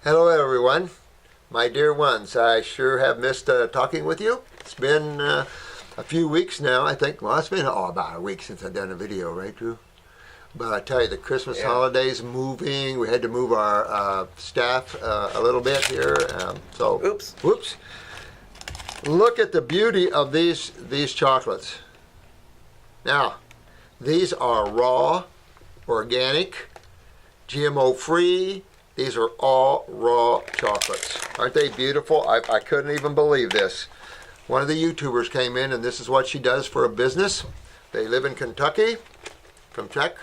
Hello everyone, my dear ones. I sure have missed talking with you. It's been a few weeks now, I think. Well, it's been about a week since I've done a video, right, Drew? But I tell you, the Christmas holidays moving. We had to move our staff a little bit here. Oops. Look at the beauty of these chocolates. Now, these are raw, organic, GMO-free. These are all raw chocolates. Aren't they beautiful? I couldn't even believe this. One of the YouTubers came in, and this is what she does for a business. They live in Kentucky, from Czech,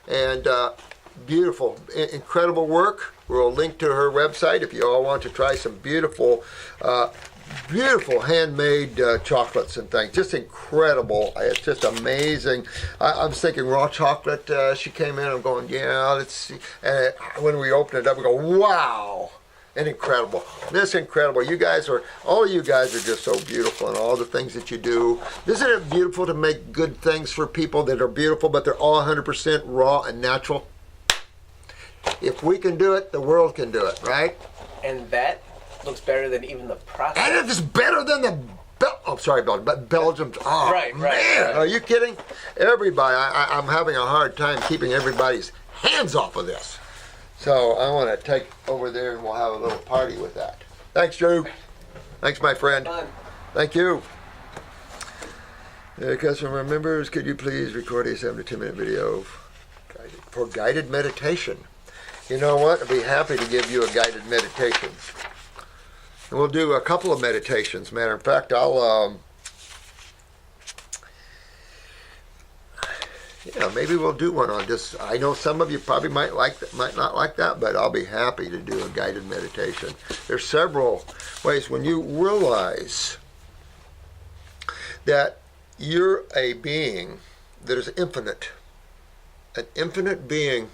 and beautiful, incredible work. We'll link to her website if you all want to try some beautiful handmade chocolates and things. Just incredible. It's just amazing. I was thinking raw chocolate. She came in. I'm going, yeah, let's see. And when we open it up, we go, wow. And incredible. This incredible. All of you guys are just so beautiful in all the things that you do. Isn't it beautiful to make good things for people that are beautiful, but they're all 100% raw and natural? If we can do it, the world can do it, right? And that looks better than even the process. And it's better than the Belgium. Oh, right. Are you kidding? Everybody, I'm having a hard time keeping everybody's hands off of this. So I want to take over there and we'll have a little party with that. Thanks, Drew. Thanks, my friend. Fun. Thank you. Customer members, could you please record a 7 to 10 minute video for guided meditation? You know what? I'd be happy to give you a guided meditation. And we'll do a couple of meditations. Matter of fact, maybe we'll do one on this. I know some of you probably might not like that, but I'll be happy to do a guided meditation. There's several ways. When you realize that you're a being that is infinite, an infinite being,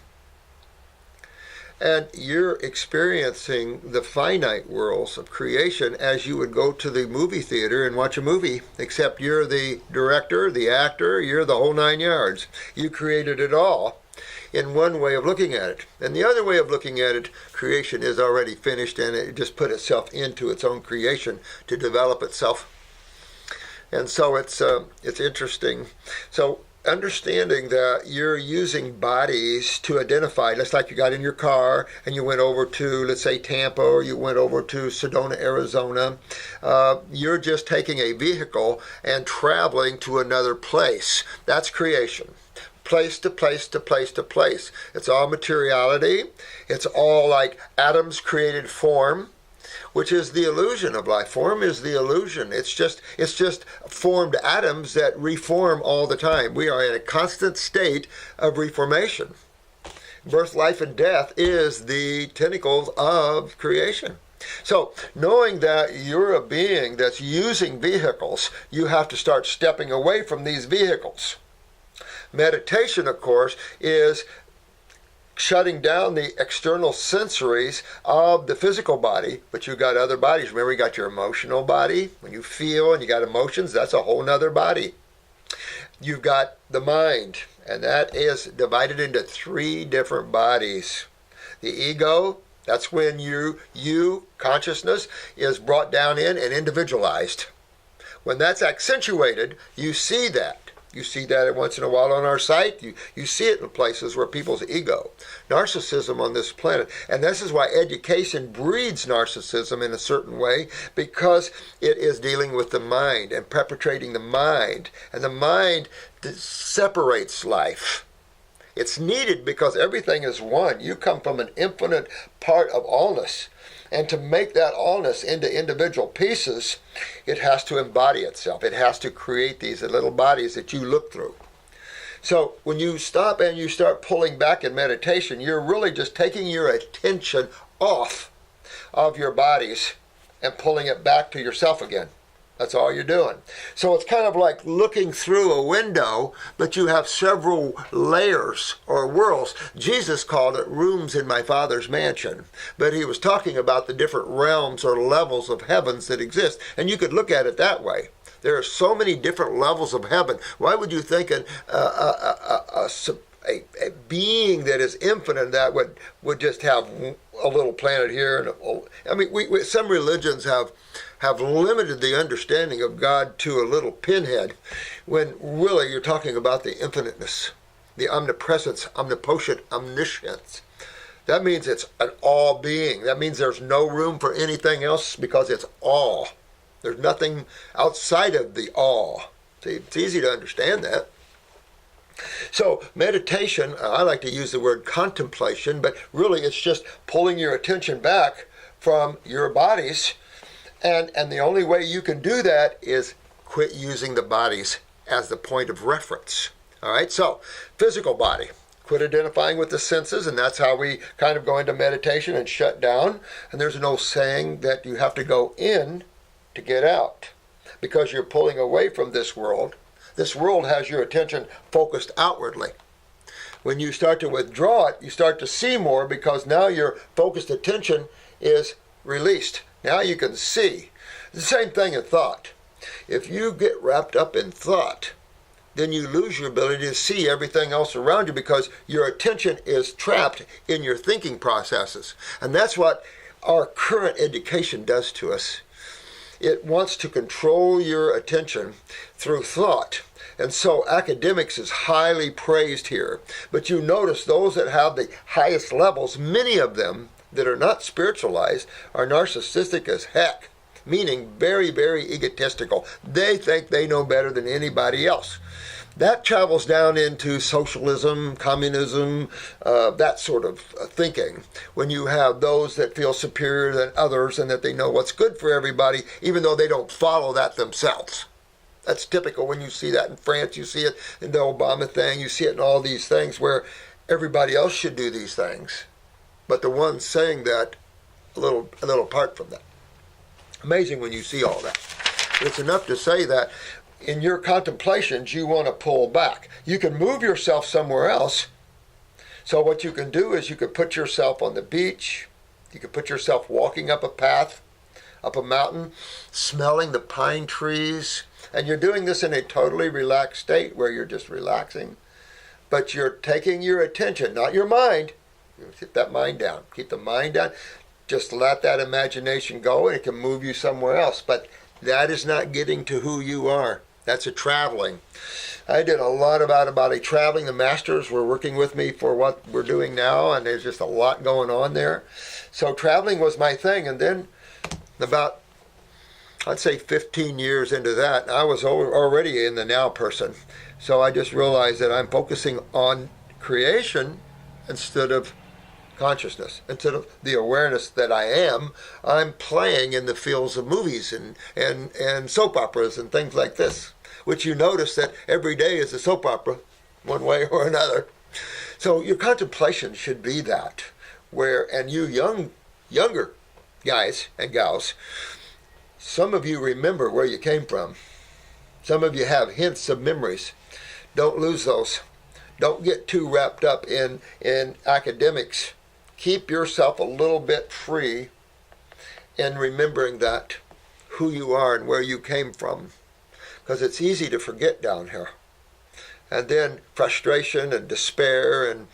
and you're experiencing the finite worlds of creation as you would go to the movie theater and watch a movie, except you're the director, the actor, you're the whole 9 yards. You created it all in one way of looking at it. And the other way of looking at it, creation is already finished and it just put itself into its own creation to develop itself. And so it's interesting. So understanding that you're using bodies to identify, just like you got in your car and you went over to, let's say, Tampa, or you went over to Sedona, Arizona. You're just taking a vehicle and traveling to another place. That's creation. Place to place to place to place. It's all materiality. It's all like atoms created form, which is the illusion of life. Form is the illusion. It's just formed atoms that reform all the time. We are in a constant state of reformation. Birth, life, and death is the tentacles of creation. So, knowing that you're a being that's using vehicles, you have to start stepping away from these vehicles. Meditation, of course, is shutting down the external sensories of the physical body, but you got other bodies. Remember, you got your emotional body. When you feel and you got emotions, that's a whole nother body. You've got the mind, and that is divided into 3 different bodies. The ego, that's when you consciousness is brought down in and individualized. When that's accentuated, you see that. You see that once in a while on our site. You see it in places where people's ego, narcissism on this planet. And this is why education breeds narcissism in a certain way, because it is dealing with the mind and perpetrating the mind. And the mind separates life. It's needed because everything is one. You come from an infinite part of allness. And to make that allness into individual pieces, it has to embody itself. It has to create these little bodies that you look through. So when you stop and you start pulling back in meditation, you're really just taking your attention off of your bodies and pulling it back to yourself again. That's all you're doing. So it's kind of like looking through a window, but you have several layers or worlds. Jesus called it rooms in my Father's mansion, but he was talking about the different realms or levels of heavens that exist. And you could look at it that way. There are so many different levels of heaven. Why would you think a being that is infinite that would just have a little planet here. And I mean, some religions have limited the understanding of God to a little pinhead, when really you're talking about the infiniteness, the omnipresence, omnipotent, omniscience. That means it's an all being. That means there's no room for anything else because it's all. There's nothing outside of the all. See, it's easy to understand that. So meditation, I like to use the word contemplation, but really it's just pulling your attention back from your bodies. And the only way you can do that is quit using the bodies as the point of reference. All right, so physical body. Quit identifying with the senses, and that's how we kind of go into meditation and shut down. And there's an old saying that you have to go in to get out, because you're pulling away from this world. This world has your attention focused outwardly. When you start to withdraw it, you start to see more, because now your focused attention is released. Now you can see. The same thing in thought. If you get wrapped up in thought, then you lose your ability to see everything else around you, because your attention is trapped in your thinking processes. And that's what our current education does to us. It wants to control your attention through thought. And so academics is highly praised here. But you notice those that have the highest levels, many of them that are not spiritualized, are narcissistic as heck, meaning very, very egotistical. They think they know better than anybody else. That travels down into socialism, communism, that sort of thinking. When you have those that feel superior than others and that they know what's good for everybody, even though they don't follow that themselves. That's typical when you see that in France. You see it in the Obama thing. You see it in all these things where everybody else should do these things, but the ones saying that a little apart from that. Amazing when you see all that. It's enough to say that in your contemplations, you want to pull back. You can move yourself somewhere else. So what you can do is you could put yourself on the beach. You could put yourself walking up a path, up a mountain, smelling the pine trees. And you're doing this in a totally relaxed state where you're just relaxing. But you're taking your attention, not your mind. Keep that mind down. Keep the mind down. Just let that imagination go, and it can move you somewhere else. But that is not getting to who you are. That's a traveling. I did a lot of out-of-body traveling. The masters were working with me for what we're doing now, and there's just a lot going on there. So traveling was my thing. And then about, I'd say 15 years into that, I was already in the now person. So I just realized that I'm focusing on creation instead of consciousness. Instead of the awareness that I am, I'm playing in the fields of movies and soap operas and things like this, which you notice that every day is a soap opera, one way or another. So your contemplation should be that, and you younger guys and gals, some of you remember where you came from. Some of you have hints of memories. Don't lose those. Don't get too wrapped up in academics. Keep yourself a little bit free in remembering that, who you are and where you came from. Because it's easy to forget down here. And then frustration and despair and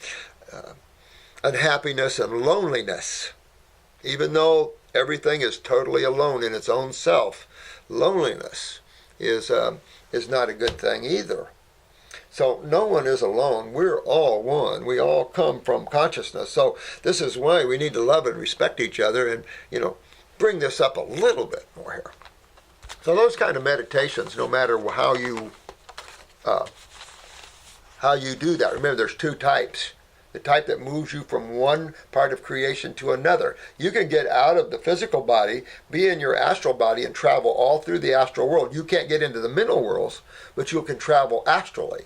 unhappiness and loneliness. Even though everything is totally alone in its own self, loneliness is not a good thing either. So no one is alone. We're all one. We all come from consciousness. So this is why we need to love and respect each other, and bring this up a little bit more here. So those kind of meditations, no matter how you do that. Remember, there's two types. The type that moves you from one part of creation to another. You can get out of the physical body, be in your astral body, and travel all through the astral world. You can't get into the mental worlds, but you can travel astrally.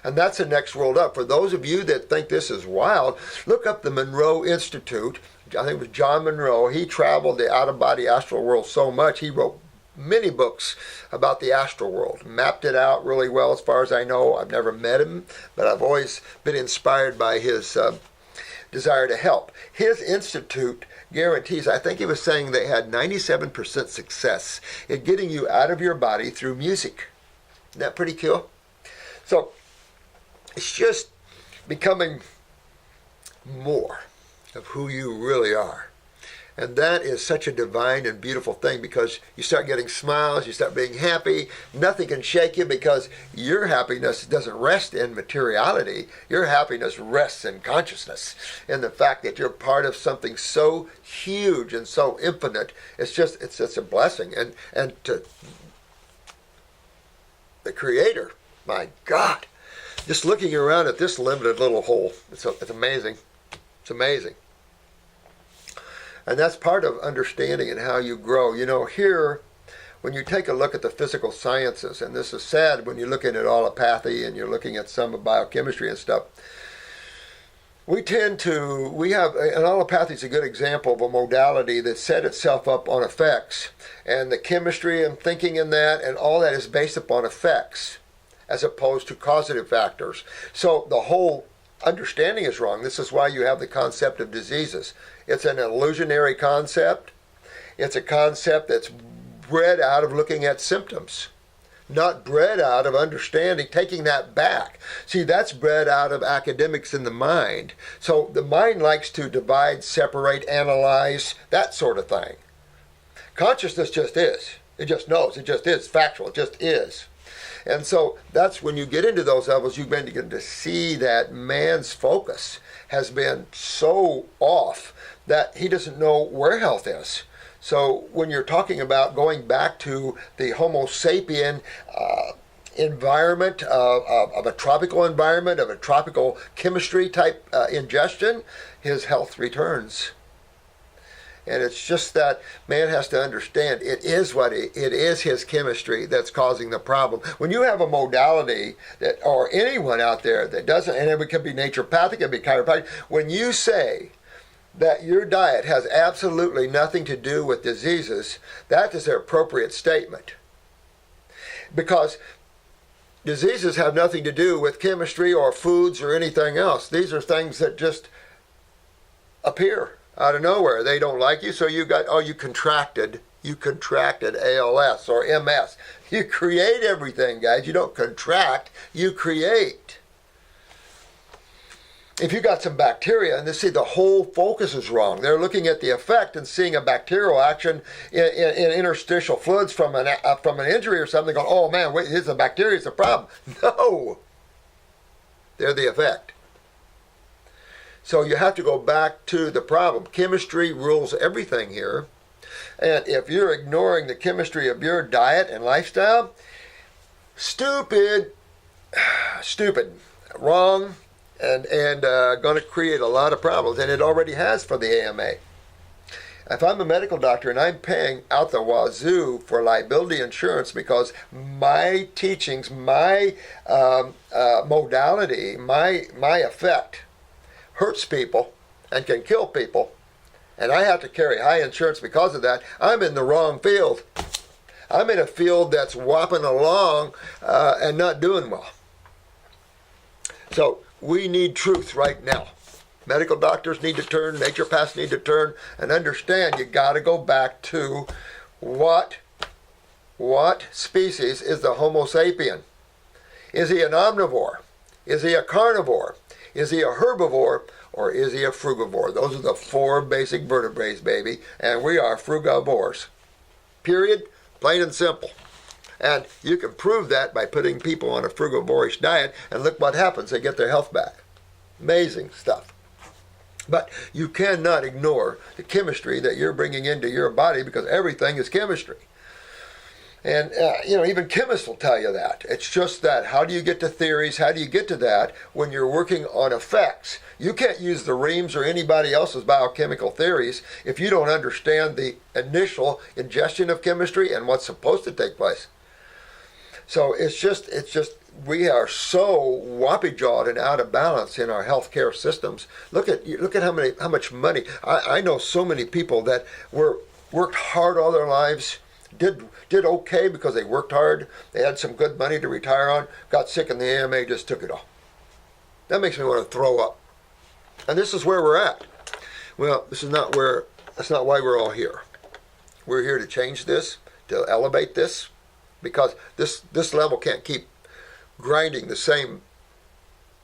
And that's the next world up. For those of you that think this is wild, look up the Monroe Institute. I think it was John Monroe. He traveled the out-of-body astral world so much, he wrote many books about the astral world. Mapped it out really well as far as I know. I've never met him, but I've always been inspired by his desire to help. His institute guarantees, I think he was saying they had 97% success in getting you out of your body through music. Isn't that pretty cool? So it's just becoming more of who you really are. And that is such a divine and beautiful thing, because you start getting smiles, you start being happy. Nothing can shake you, because your happiness doesn't rest in materiality. Your happiness rests in consciousness, in the fact that you're part of something so huge and so infinite. It's just a blessing. And to the Creator, my God, just looking around at this limited little hole, it's amazing. It's amazing. And that's part of understanding and how you grow. You know, here, when you take a look at the physical sciences, and this is sad when you're looking at allopathy and you're looking at some of biochemistry and stuff, we have, and allopathy is a good example of a modality that set itself up on effects. And the chemistry and thinking in that and all that is based upon effects as opposed to causative factors. So the whole understanding is wrong. This is why you have the concept of diseases. It's an illusionary concept. It's a concept that's bred out of looking at symptoms, not bred out of understanding, taking that back. See, that's bred out of academics in the mind. So the mind likes to divide, separate, analyze, that sort of thing. Consciousness just is. It just knows. It just is factual. It just is. And so that's when you get into those levels, you begin to see that man's focus has been so off that he doesn't know where health is. So when you're talking about going back to the Homo sapien environment of a tropical environment, of a tropical chemistry type ingestion, his health returns. And it's just that man has to understand it is his chemistry that's causing the problem. When you have a modality that, or anyone out there that doesn't, and it could be naturopathic, it could be chiropractic, when you say that your diet has absolutely nothing to do with diseases, that is an appropriate statement. Because diseases have nothing to do with chemistry or foods or anything else. These are things that just appear out of nowhere. They don't like you, so you contracted ALS or MS. You create everything, guys. You don't contract, you create. If you got some bacteria, and they see the whole focus is wrong. They're looking at the effect and seeing a bacterial action in interstitial fluids from an injury or something, going, oh man, wait, it's a bacteria, it's a problem. No, they're the effect. So you have to go back to the problem. Chemistry rules everything here. And if you're ignoring the chemistry of your diet and lifestyle, stupid, wrong, and going to create a lot of problems. And it already has for the AMA. If I'm a medical doctor and I'm paying out the wazoo for liability insurance because my teachings, my modality, my effect hurts people and can kill people, and I have to carry high insurance because of that, I'm in the wrong field. I'm in a field that's whopping along and not doing well. So we need truth right now. Medical doctors need to turn, naturopaths need to turn and understand you got to go back to what species is the Homo sapien? Is he an omnivore? Is he a carnivore? Is he a herbivore, or is he a frugivore? Those are the four basic vertebrates, baby, and we are frugivores. Period, plain and simple. And you can prove that by putting people on a frugivorish diet, and look what happens, they get their health back. Amazing stuff. But you cannot ignore the chemistry that you're bringing into your body, because everything is chemistry. And, even chemists will tell you that. It's just that, how do you get to theories? How do you get to that when you're working on effects? You can't use the Reams or anybody else's biochemical theories if you don't understand the initial ingestion of chemistry and what's supposed to take place. So it's just we are so whoppy-jawed and out of balance in our healthcare systems. Look at how much money. I know so many people that worked hard all their lives, did okay because they worked hard, they had some good money to retire on, got sick and the AMA just took it all. That makes me want to throw up. And this is where we're at. Well, that's not why we're all here. We're here to change this, to elevate this, because this level can't keep grinding the same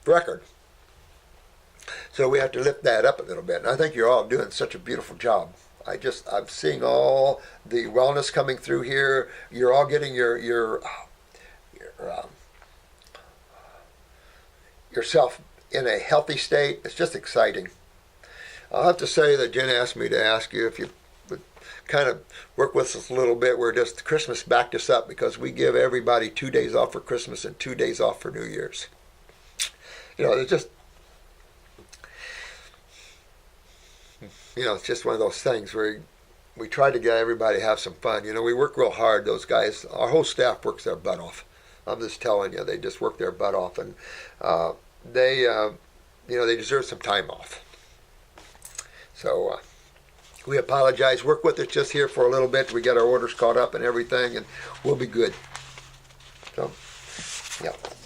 record. So we have to lift that up a little bit. And I think you're all doing such a beautiful job. I'm seeing all the wellness coming through here. You're all getting yourself in a healthy state. It's just exciting. I'll have to say that Jen asked me to ask you if you would kind of work with us a little bit. We're just, Christmas backed us up because we give everybody 2 days off for Christmas and 2 days off for New Year's. It's just, it's just one of those things where we try to get everybody to have some fun. We work real hard. Those guys, our whole staff works their butt off. I'm just telling you, they just work their butt off, and they deserve some time off. So we apologize. Work with us just here for a little bit. We get our orders caught up and everything, and we'll be good. So,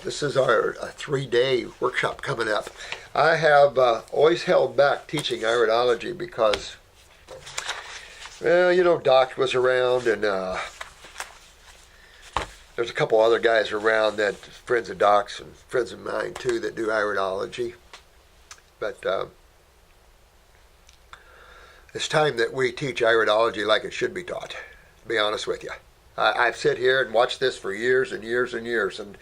this is our 3-day workshop coming up. I have always held back teaching iridology because, Doc was around, and there's a couple other guys around that friends of Doc's and friends of mine too that do iridology. But it's time that we teach iridology like it should be taught, to be honest with you. I've sat here and watched this for years and years and years, and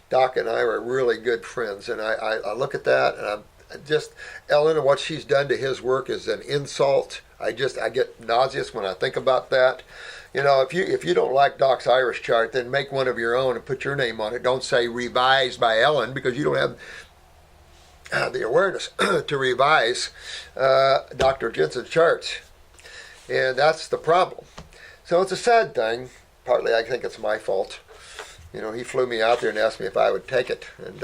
Doc and I are really good friends, and I look at that, and I'm just, Ellen and what she's done to his work is an insult. I get nauseous when I think about that. If you don't like Doc's Iris chart, then make one of your own and put your name on it. Don't say revised by Ellen, because you don't have the awareness to revise Dr. Jensen's charts. And that's the problem. So it's a sad thing. Partly I think it's my fault. He flew me out there and asked me if I would take it. And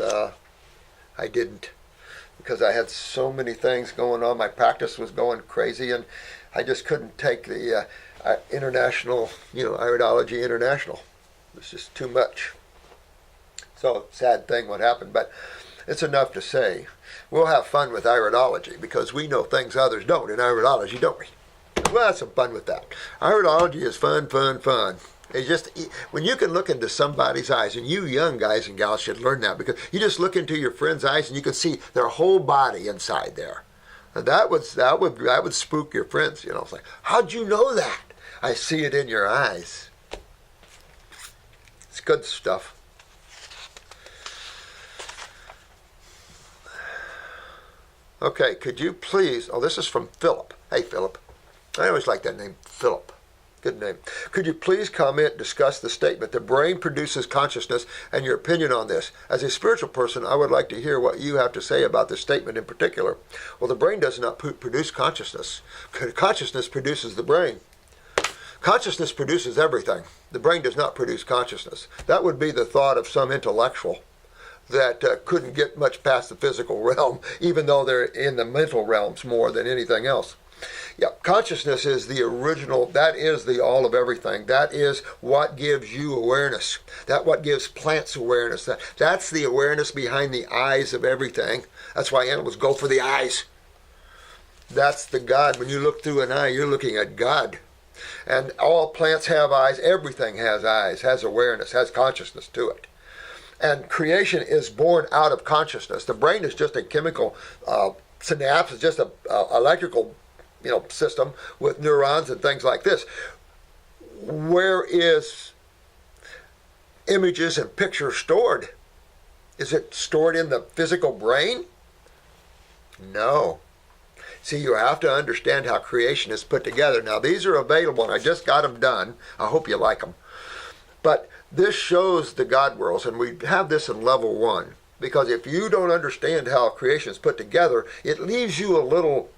I didn't, because I had so many things going on. My practice was going crazy, and I just couldn't take the international, Iridology International. It was just too much. So, sad thing what happened, but it's enough to say we'll have fun with iridology because we know things others don't in iridology, don't we? We'll have some fun with that. Iridology is fun, fun, fun. It's just, when you can look into somebody's eyes, and you young guys and gals should learn that, because you just look into your friend's eyes and you can see their whole body inside there. And that would spook your friends. It's like, how'd you know that? I see it in your eyes. It's good stuff. Okay, could you please, this is from Philip. Hey, Philip. I always like that name, Philip. Good name. Could you please discuss the statement, the brain produces consciousness, and your opinion on this? As a spiritual person, I would like to hear what you have to say about this statement in particular. Well, the brain does not produce consciousness. Consciousness produces the brain. Consciousness produces everything. The brain does not produce consciousness. That would be the thought of some intellectual that couldn't get much past the physical realm, even though they're in the mental realms more than anything else. Yeah, consciousness is the original, that is the all of everything. That is what gives you awareness. That's what gives plants awareness. That's the awareness behind the eyes of everything. That's why animals go for the eyes. That's the God. When you look through an eye, you're looking at God. And all plants have eyes. Everything has eyes, has awareness, has consciousness to it. And creation is born out of consciousness. The brain is just a chemical synapse. It's just an electrical system with neurons and things like this. Where is images and pictures stored? Is it stored in the physical brain? No. See, you have to understand how creation is put together. Now, these are available, and I just got them done. I hope you like them. But this shows the God worlds, and we have this in level 1. Because if you don't understand how creation is put together, it leaves you a little,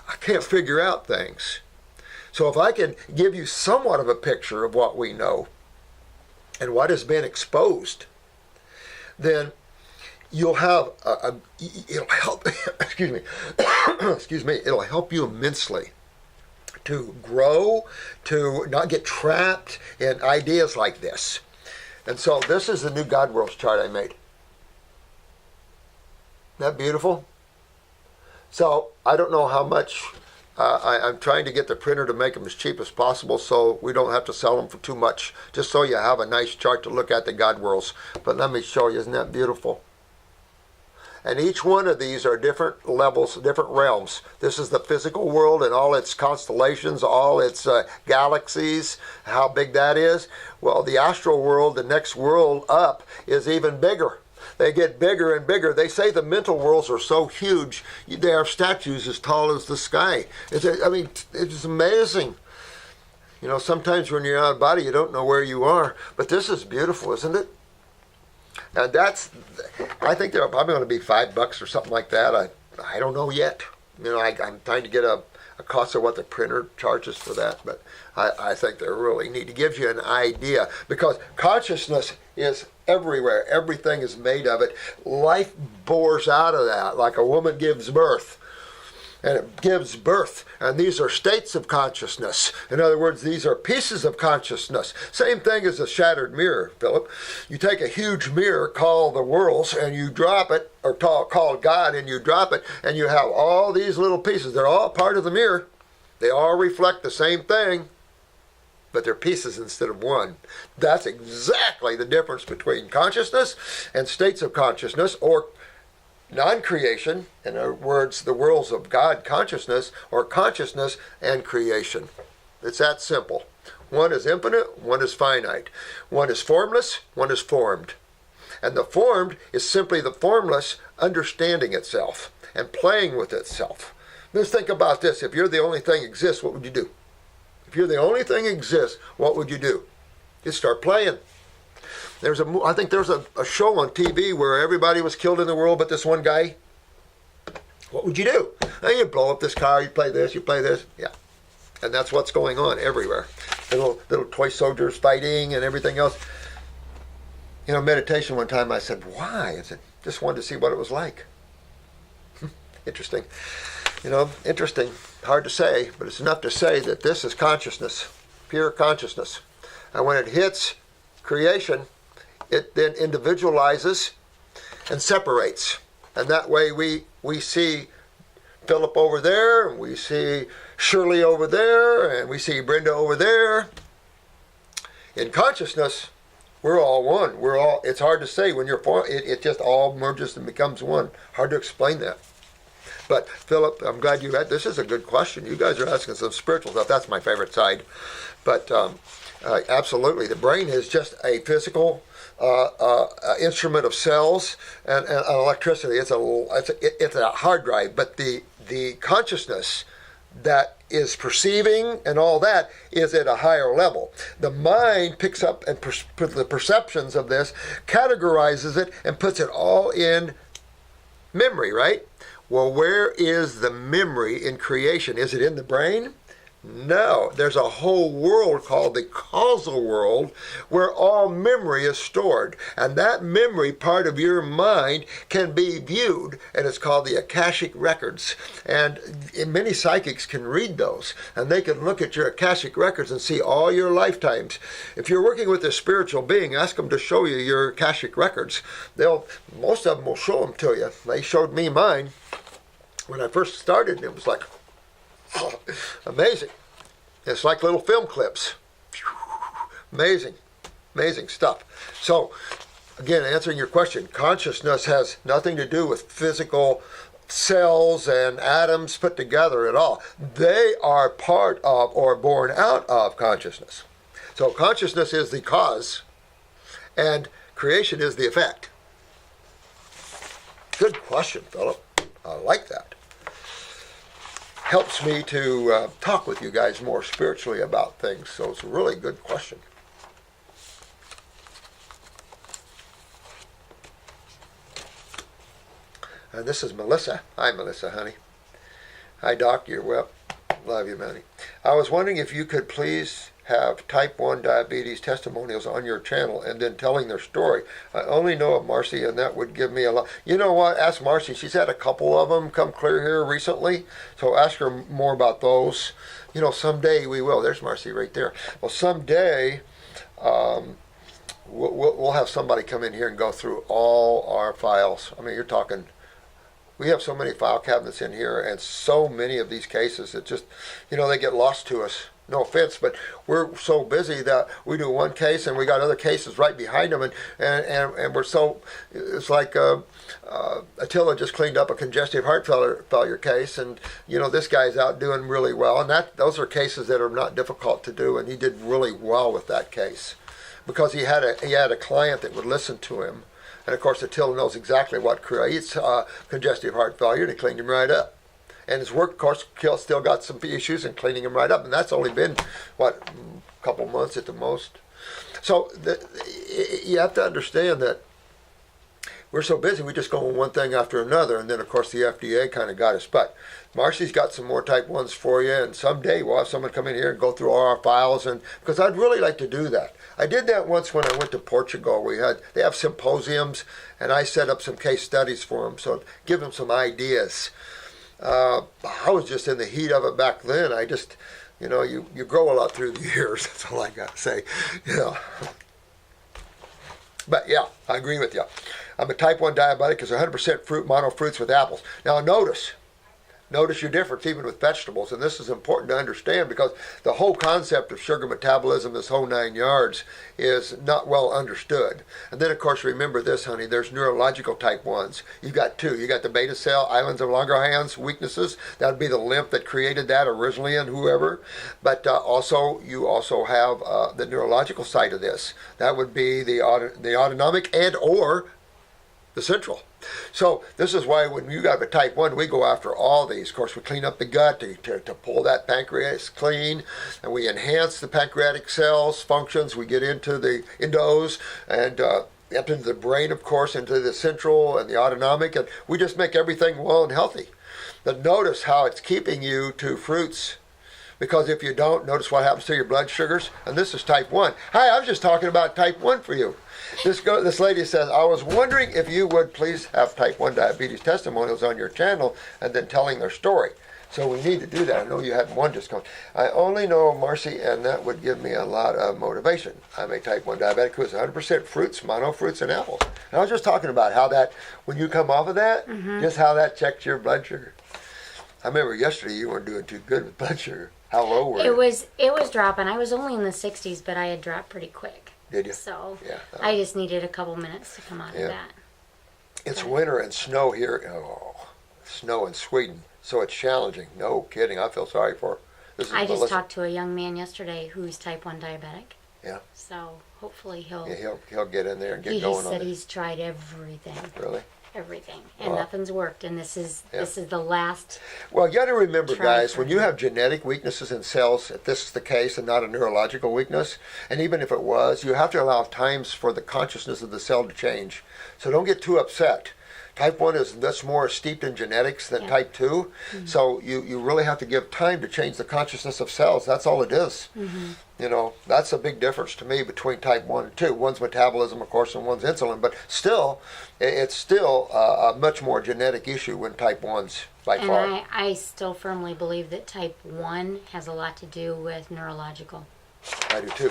I can't figure out things. So if I can give you somewhat of a picture of what we know and what has been exposed, then you'll have it'll help it'll help you immensely to grow, to not get trapped in ideas like this. And so this is the new God Worlds chart I made. Isn't that beautiful? So I don't know how much, I'm trying to get the printer to make them as cheap as possible so we don't have to sell them for too much, just so you have a nice chart to look at the God Worlds. But let me show you, isn't that beautiful? And each one of these are different levels, different realms. This is the physical world and all its constellations, all its galaxies, how big that is. Well, the astral world, the next world up, is even bigger. They get bigger and bigger. They say the mental worlds are so huge, they are statues as tall as the sky. It's amazing. You know, sometimes when you're out of body, you don't know where you are. But this is beautiful, isn't it? And I think they're probably going to be $5 or something like that. I don't know yet. You know, I'm trying to get a cost of what the printer charges for that. But I think they really need to give you an idea, because consciousness is everywhere. Everything is made of it. Life bores out of that, like a woman gives birth. And it gives birth. And these are states of consciousness. In other words, these are pieces of consciousness. Same thing as a shattered mirror, Philip. You take a huge mirror called the worlds and you drop it, or called God, and you drop it, and you have all these little pieces. They're all part of the mirror. They all reflect the same thing, but they're pieces instead of one. That's exactly the difference between consciousness and states of consciousness, or non-creation, in other words, the worlds of God consciousness, or consciousness and creation. It's that simple. One is infinite, one is finite. One is formless, one is formed. And the formed is simply the formless understanding itself and playing with itself. Just think about this. If you're the only thing exists, what would you do? If you're the only thing exists, what would you do? You'd start playing. I think there's a show on TV where everybody was killed in the world but this one guy. What would you do? You blow up this car, you play this, you play this. Yeah. And that's what's going on everywhere. Little toy soldiers fighting and everything else. You know, meditation one time I said, why? I said, just wanted to see what it was like. Interesting. You know, interesting. Hard to say, but it's enough to say that this is consciousness, pure consciousness. And when it hits creation, it then individualizes and separates. And that way we see Philip over there, and we see Shirley over there, and we see Brenda over there. In consciousness, we're all one. It's hard to say when it just all merges and becomes one. Hard to explain that. But Philip, I'm glad you had, this is a good question. You guys are asking some spiritual stuff. That's my favorite side. But absolutely, the brain is just a physical instrument of cells and electricity. It's a hard drive, but the consciousness that is perceiving and all that is at a higher level. The mind picks up and the perceptions of this, categorizes it, and puts it all in memory, right? Well, where is the memory in creation? Is it in the brain? No, there's a whole world called the causal world where all memory is stored. And that memory part of your mind can be viewed, and it's called the Akashic records. And many psychics can read those, and they can look at your Akashic records and see all your lifetimes. If you're working with a spiritual being, ask them to show you your Akashic records. Most of them will show them to you. They showed me mine when I first started, and it was like, amazing. It's like little film clips. Amazing. Amazing stuff. So, again, answering your question, consciousness has nothing to do with physical cells and atoms put together at all. They are part of or born out of consciousness. So consciousness is the cause and creation is the effect. Good question, Philip. I like that. Helps me to talk with you guys more spiritually about things. So it's a really good question. And this is Melissa. Hi, Melissa, honey. Hi, Doc. You're well. Love you, honey. I was wondering if you could please have type 1 diabetes testimonials on your channel and then telling their story. I only know of Marcie, and that would give me a lot. You know what? Ask Marcie. She's had a couple of them come clear here recently, so ask her more about those. You know, someday we will. There's Marcie right there. Well, someday we'll have somebody come in here and go through all our files. I mean, you're talking, we have so many file cabinets in here and so many of these cases that just, you know, they get lost to us. no offense, but we're so busy that we do one case and we got other cases right behind them, and we're so, it's like Attila just cleaned up a congestive heart failure case, and this guy's out doing really well, and those are cases that are not difficult to do, and he did really well with that case because he had a client that would listen to him, and of course Attila knows exactly what creates congestive heart failure, and he cleaned him right up. And his work, of course, still got some issues in cleaning him right up. And that's only been, a couple months at the most. So you have to understand that we're so busy, we just go on one thing after another. And then, of course, the FDA kind of got us. But Marcie's got some more type 1s for you. And someday we'll have someone come in here and go through all our files. Because I'd really like to do that. I did that once when I went to Portugal. They have symposiums, and I set up some case studies for them. So give them some ideas. I was just in the heat of it back then. I just, you grow a lot through the years. That's all I got to say. But yeah, I agree with you. I'm a type 1 diabetic because 100% fruit, mono fruits with apples. Now notice your difference even with vegetables, and this is important to understand because the whole concept of sugar metabolism, this whole 9 yards, is not well understood. And then of course remember this, honey, there's neurological type 1s. You've got two. You got the beta cell, islands of Langerhans weaknesses. That would be the lymph that created that originally and whoever. But you also have the neurological side of this. That would be the autonomic and or the central. So this is why when you got a type 1, we go after all these. Of course, we clean up the gut to pull that pancreas clean, and we enhance the pancreatic cells functions. We get into the endos and up into the brain, of course, into the central and the autonomic, and we just make everything well and healthy. But notice how it's keeping you to fruits. Because if you don't, notice what happens to your blood sugars. And this is type 1. Hi, I was just talking about type 1 for you. This lady says, I was wondering if you would please have type 1 diabetes testimonials on your channel and then telling their story. So we need to do that. I know you had one just come. I only know Marcie, and that would give me a lot of motivation. I'm a type 1 diabetic who is 100% fruits, mono fruits, and apples. And I was just talking about how that, when you come off of that, just how that checks your blood sugar. I remember yesterday you weren't doing too good with blood sugar. How low were you? It was dropping. I was only in the 60s, but I had dropped pretty quick. Did you? So yeah, I just needed a couple minutes to come out of that. It's winter and snow here. Oh, snow in Sweden. So it's challenging. No kidding. I feel sorry for her. I just talked to a young man yesterday who's type 1 diabetic. Yeah. So hopefully he'll get in there and get going on it. He said he's tried everything. Really? Everything, and nothing's worked, and this is the last. Well, you got to remember, guys, when you have genetic weaknesses in cells, if this is the case and not a neurological weakness, and even if it was, you have to allow times for the consciousness of the cell to change. So don't get too upset. Type 1 is that's more steeped in genetics than type 2, so you really have to give time to change the consciousness of cells. That's all it is. That's a big difference to me between type 1 and 2. One's metabolism, of course, and one's insulin, but still, it's still a much more genetic issue when type 1's by far. And I still firmly believe that type 1 has a lot to do with neurological. I do too,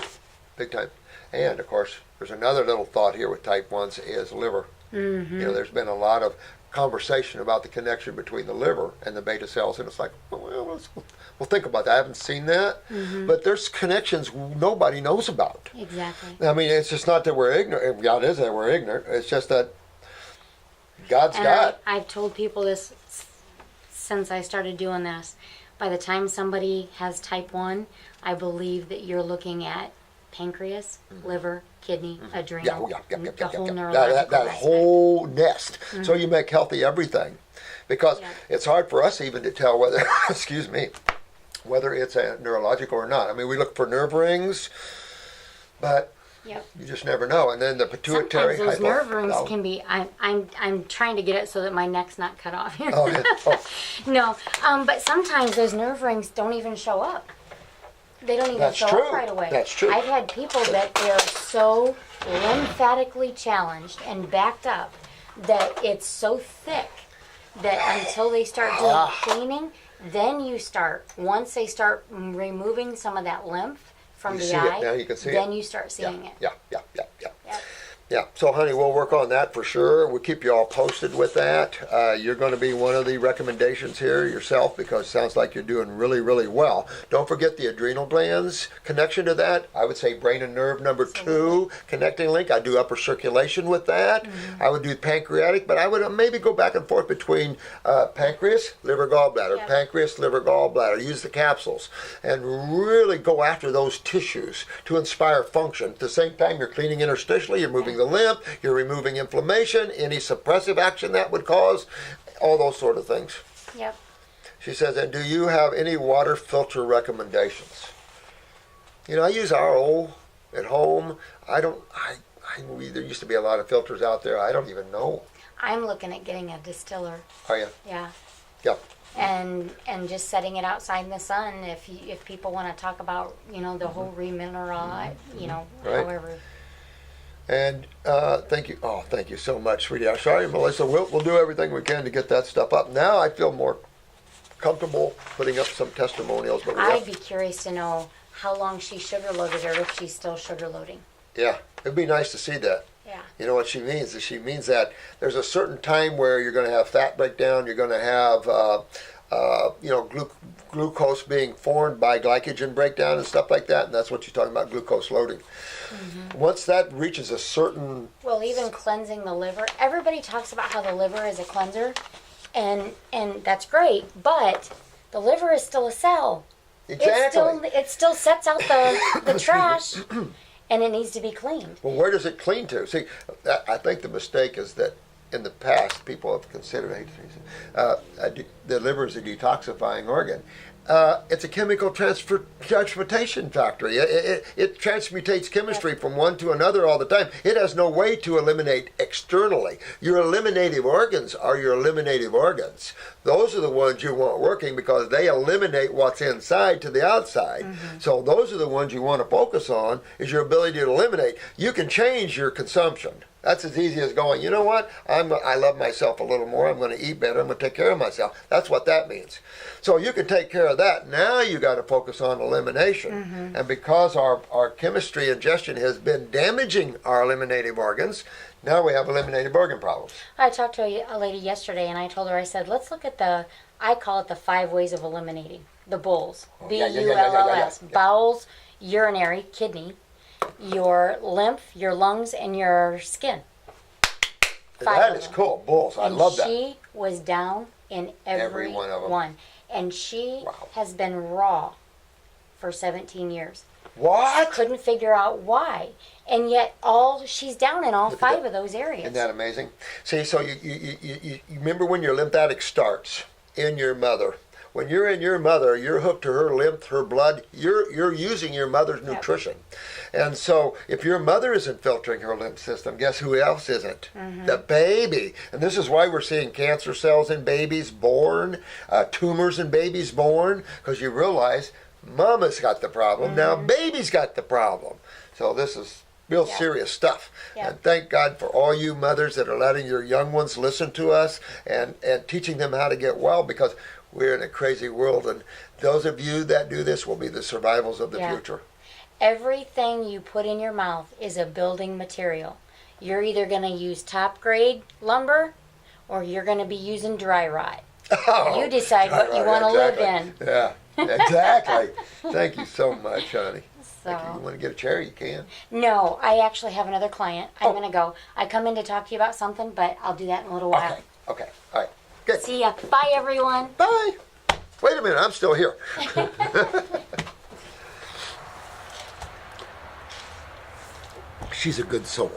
big time. And, of course, there's another little thought here with type 1's is liver. There's been a lot of conversation about the connection between the liver and the beta cells, and it's like, well, think about that. I haven't seen that, but there's connections nobody knows about. Exactly. I mean, it's just not that we're ignorant. God is that we're ignorant. It's just that God's got. I've told people this since I started doing this. By the time somebody has type 1, I believe that you're looking at pancreas, liver, kidney, adrenal, the whole neurological that whole nest. So you make healthy everything, because it's hard for us even to tell whether, excuse me, whether it's a neurological or not. I mean, we look for nerve rings, but you just never know. And then the pituitary. Sometimes those nerve rings can be. I'm trying to get it so that my neck's not cut off here. Oh, yeah. Oh. No, but sometimes those nerve rings don't even show up. They don't even show up right away. That's true. I've had people that they're so lymphatically challenged and backed up that it's so thick that until they start doing cleaning, then once they start removing some of that lymph from the eye, then you start seeing it. Yeah. Yeah, so honey, we'll work on that for sure. We'll keep you all posted with that. You're going to be one of the recommendations here yourself because it sounds like you're doing really, really well. Don't forget the adrenal glands connection to that. I would say brain and nerve number 2 connecting link. I do upper circulation with that. I would do pancreatic, but I would maybe go back and forth between pancreas, liver, gallbladder, pancreas, liver, gallbladder. Use the capsules and really go after those tissues to inspire function. At the same time, you're cleaning interstitially, you're moving the lymph, you're removing inflammation, any suppressive action that would cause, all those sort of things. Yep. She says, and do you have any water filter recommendations? You know, I use RO at home. There used to be a lot of filters out there. I don't even know. I'm looking at getting a distiller. Are you? Yeah. Yep. And just setting it outside in the sun if people want to talk about, the whole remineral, however. And thank you. Oh, thank you so much, sweetie. I'm sorry, Melissa. We'll do everything we can to get that stuff up. Now I feel more comfortable putting up some testimonials. But I'd be curious to know how long she sugar loaded or if she's still sugar loading. Yeah, it'd be nice to see that. Yeah. You know what she means? She means that there's a certain time where you're going to have fat breakdown. You're going to have glucose being formed by glycogen breakdown and stuff like that, and that's what you're talking about, glucose loading. Once that reaches a certain... Well, even cleansing the liver. Everybody talks about how the liver is a cleanser, and that's great, but the liver is still a cell. Exactly. It still sets out the trash, and it needs to be cleaned. Well, where does it clean to? See, I think the mistake is that in the past, people have considered the liver is a detoxifying organ. It's a chemical transportation factory. It transmutates chemistry from one to another all the time. It has no way to eliminate externally. Your eliminative organs are your eliminative organs. Those are the ones you want working because they eliminate what's inside to the outside. So those are the ones you want to focus on, is your ability to eliminate. You can change your consumption. That's as easy as going, you know what, I love myself a little more, I'm going to eat better, I'm going to take care of myself. That's what that means. So you can take care of that. Now you got to focus on elimination. And because our chemistry ingestion has been damaging our eliminative organs, now we have eliminative organ problems. I talked to a lady yesterday, and I told her, I said, let's look at I call it the 5 ways of eliminating. The BULLS. B-U-L-L-S. Bowels, urinary, kidney, your lymph, your lungs, and your skin. That is cool. BULLS. I love that. She was down in every one of them. And she has been raw for 17 years. What? Couldn't figure out why. And yet she's down in all 5 of those areas. Isn't that amazing? See, so you remember when your lymphatic starts in your mother. When you're in your mother, you're hooked to her lymph, her blood. You're using your mother's nutrition. And so if your mother isn't filtering her lymph system, guess who else isn't? The baby. And this is why we're seeing cancer cells in babies born, tumors in babies born, because you realize mama's got the problem, now baby's got the problem. So this is real serious stuff. And thank God for all you mothers that are letting your young ones listen to us and teaching them how to get well, because we're in a crazy world, and those of you that do this will be the survivals of the future. Everything you put in your mouth is a building material. You're either going to use top grade lumber or you're going to be using dry rot. You decide what you want to live in. Yeah, exactly. Thank you so much, honey. So, you want to get a chair, you can. No, I actually have another client. I'm going to go. I come in to talk to you about something, but I'll do that in a little while. Okay. All right. Good. See ya. Bye, everyone. Bye. Wait a minute. I'm still here. She's a good soul.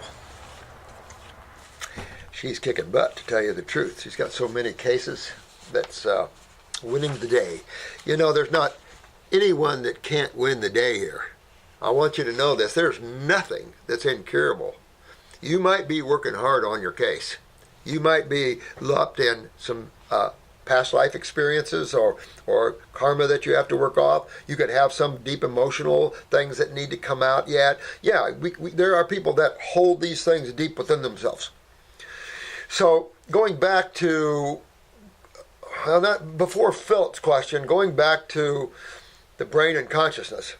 She's kicking butt, to tell you the truth. She's got so many cases that's winning the day. You know, there's not anyone that can't win the day here. I want you to know this. There's nothing that's incurable. You might be working hard on your case. You might be locked in some past life experiences or karma that you have to work off. You could have some deep emotional things that need to come out yet. Yeah, there are people that hold these things deep within themselves. So going back to, well, not before Philip's question, going back to the brain and consciousness,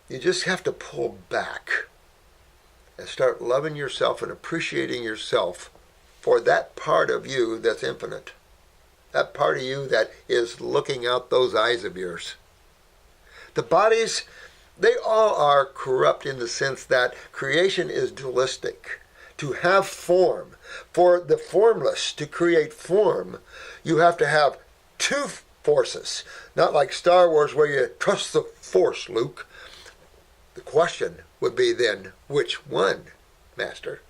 you just have to pull back. and start loving yourself and appreciating yourself for that part of you that's infinite. That part of you that is looking out those eyes of yours. The bodies, they all are corrupt in the sense that creation is dualistic. To have form, for the formless to create form, you have to have two forces. Not like Star Wars where you trust the Force, Luke. The question would be then, which one, Master?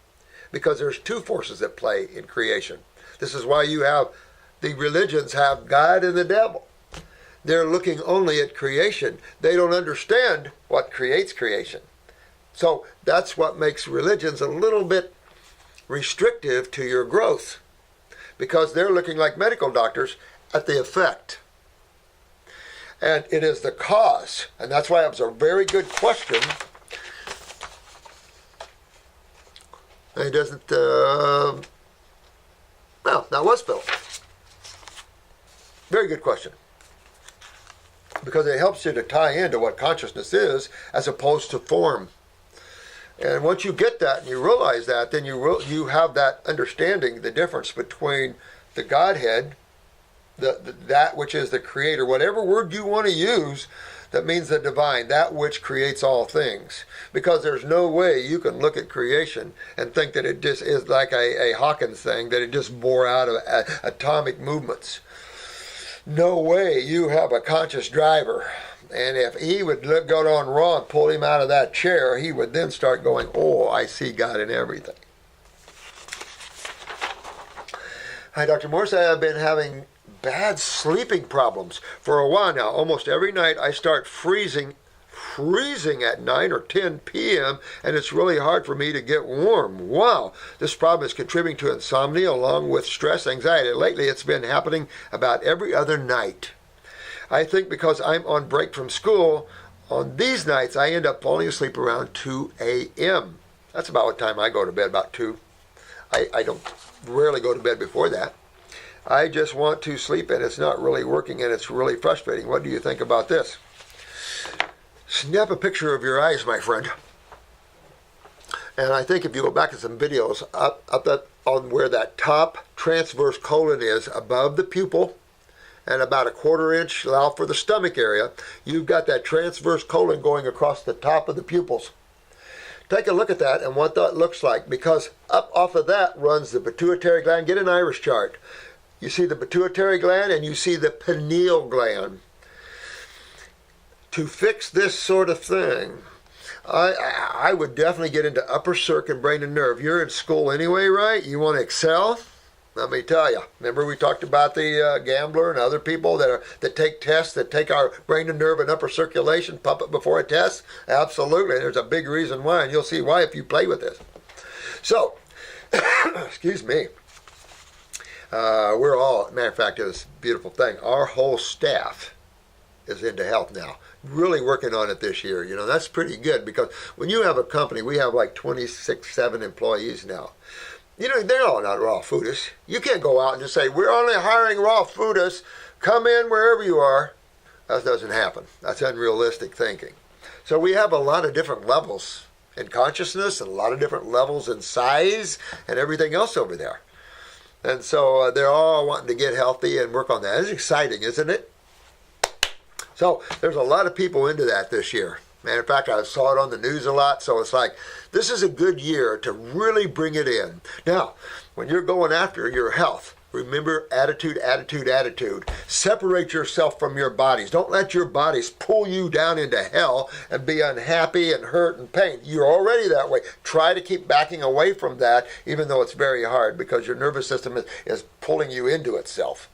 Because there's two forces at play in creation. This is why you have, the religions have God and the devil. They're looking only at creation. They don't understand what creates creation. So that's what makes religions a little bit restrictive to your growth, because they're looking like medical doctors at the effect. And it is the cause. And that's why it was a very good question. And it doesn't, well, that was Phil. Very good question. Because it helps you to tie into what consciousness is as opposed to form. And once you get that and you realize that, then you have that understanding, the difference between the Godhead, that which is the creator, whatever word you want to use, that means the divine, that which creates all things. Because there's no way you can look at creation and think that it just is like a Hawkins thing, that it just bore out of atomic movements. No way you have a conscious driver. And if he would go on raw and pull him out of that chair, he would then start going, oh, I see God in everything. Hi, Dr. Morse. I have been having bad sleeping problems for a while now. Almost every night I start freezing at 9 or 10 p.m. and it's really hard for me to get warm. Wow, this problem is contributing to insomnia along with stress, anxiety. Lately it's been happening about every other night. I think because I'm on break from school, on these nights I end up falling asleep around 2 a.m. That's about what time I go to bed, about 2. I don't rarely go to bed before that. I just want to sleep and it's not really working and it's really frustrating. What do you think about this? Snap a picture of your eyes, my friend. And I think if you go back to some videos up on where that top transverse colon is above the pupil, and about a 1/4 inch out for the stomach area, you've got that transverse colon going across the top of the pupils. Take a look at that and what that looks like, because up off of that runs the pituitary gland. Get an iris chart. You see the pituitary gland and you see the pineal gland. To fix this sort of thing, I would definitely get into upper circ and brain and nerve. You're in school anyway, right? You want to excel? Let me tell you. Remember we talked about the gambler and other people that take tests, that take our brain and nerve and upper circulation, pump it before a test? Absolutely. There's a big reason why, and you'll see why if you play with this. So, excuse me. We're all, matter of fact, it's a beautiful thing. Our whole staff is into health now. Really working on it this year. You know, that's pretty good, because when you have a company, we have like 7 employees now. You know, they're all not raw foodists. You can't go out and just say, we're only hiring raw foodists. Come in wherever you are. That doesn't happen. That's unrealistic thinking. So we have a lot of different levels in consciousness and a lot of different levels in size and everything else over there. And so they're all wanting to get healthy and work on that. It's exciting, isn't it? So there's a lot of people into that this year. Matter of fact, I saw it on the news a lot, so it's like, this is a good year to really bring it in. Now, when you're going after your health, remember attitude, attitude, attitude. Separate yourself from your bodies. Don't let your bodies pull you down into hell and be unhappy and hurt and pain. You're already that way. Try to keep backing away from that, even though it's very hard, because your nervous system is pulling you into itself.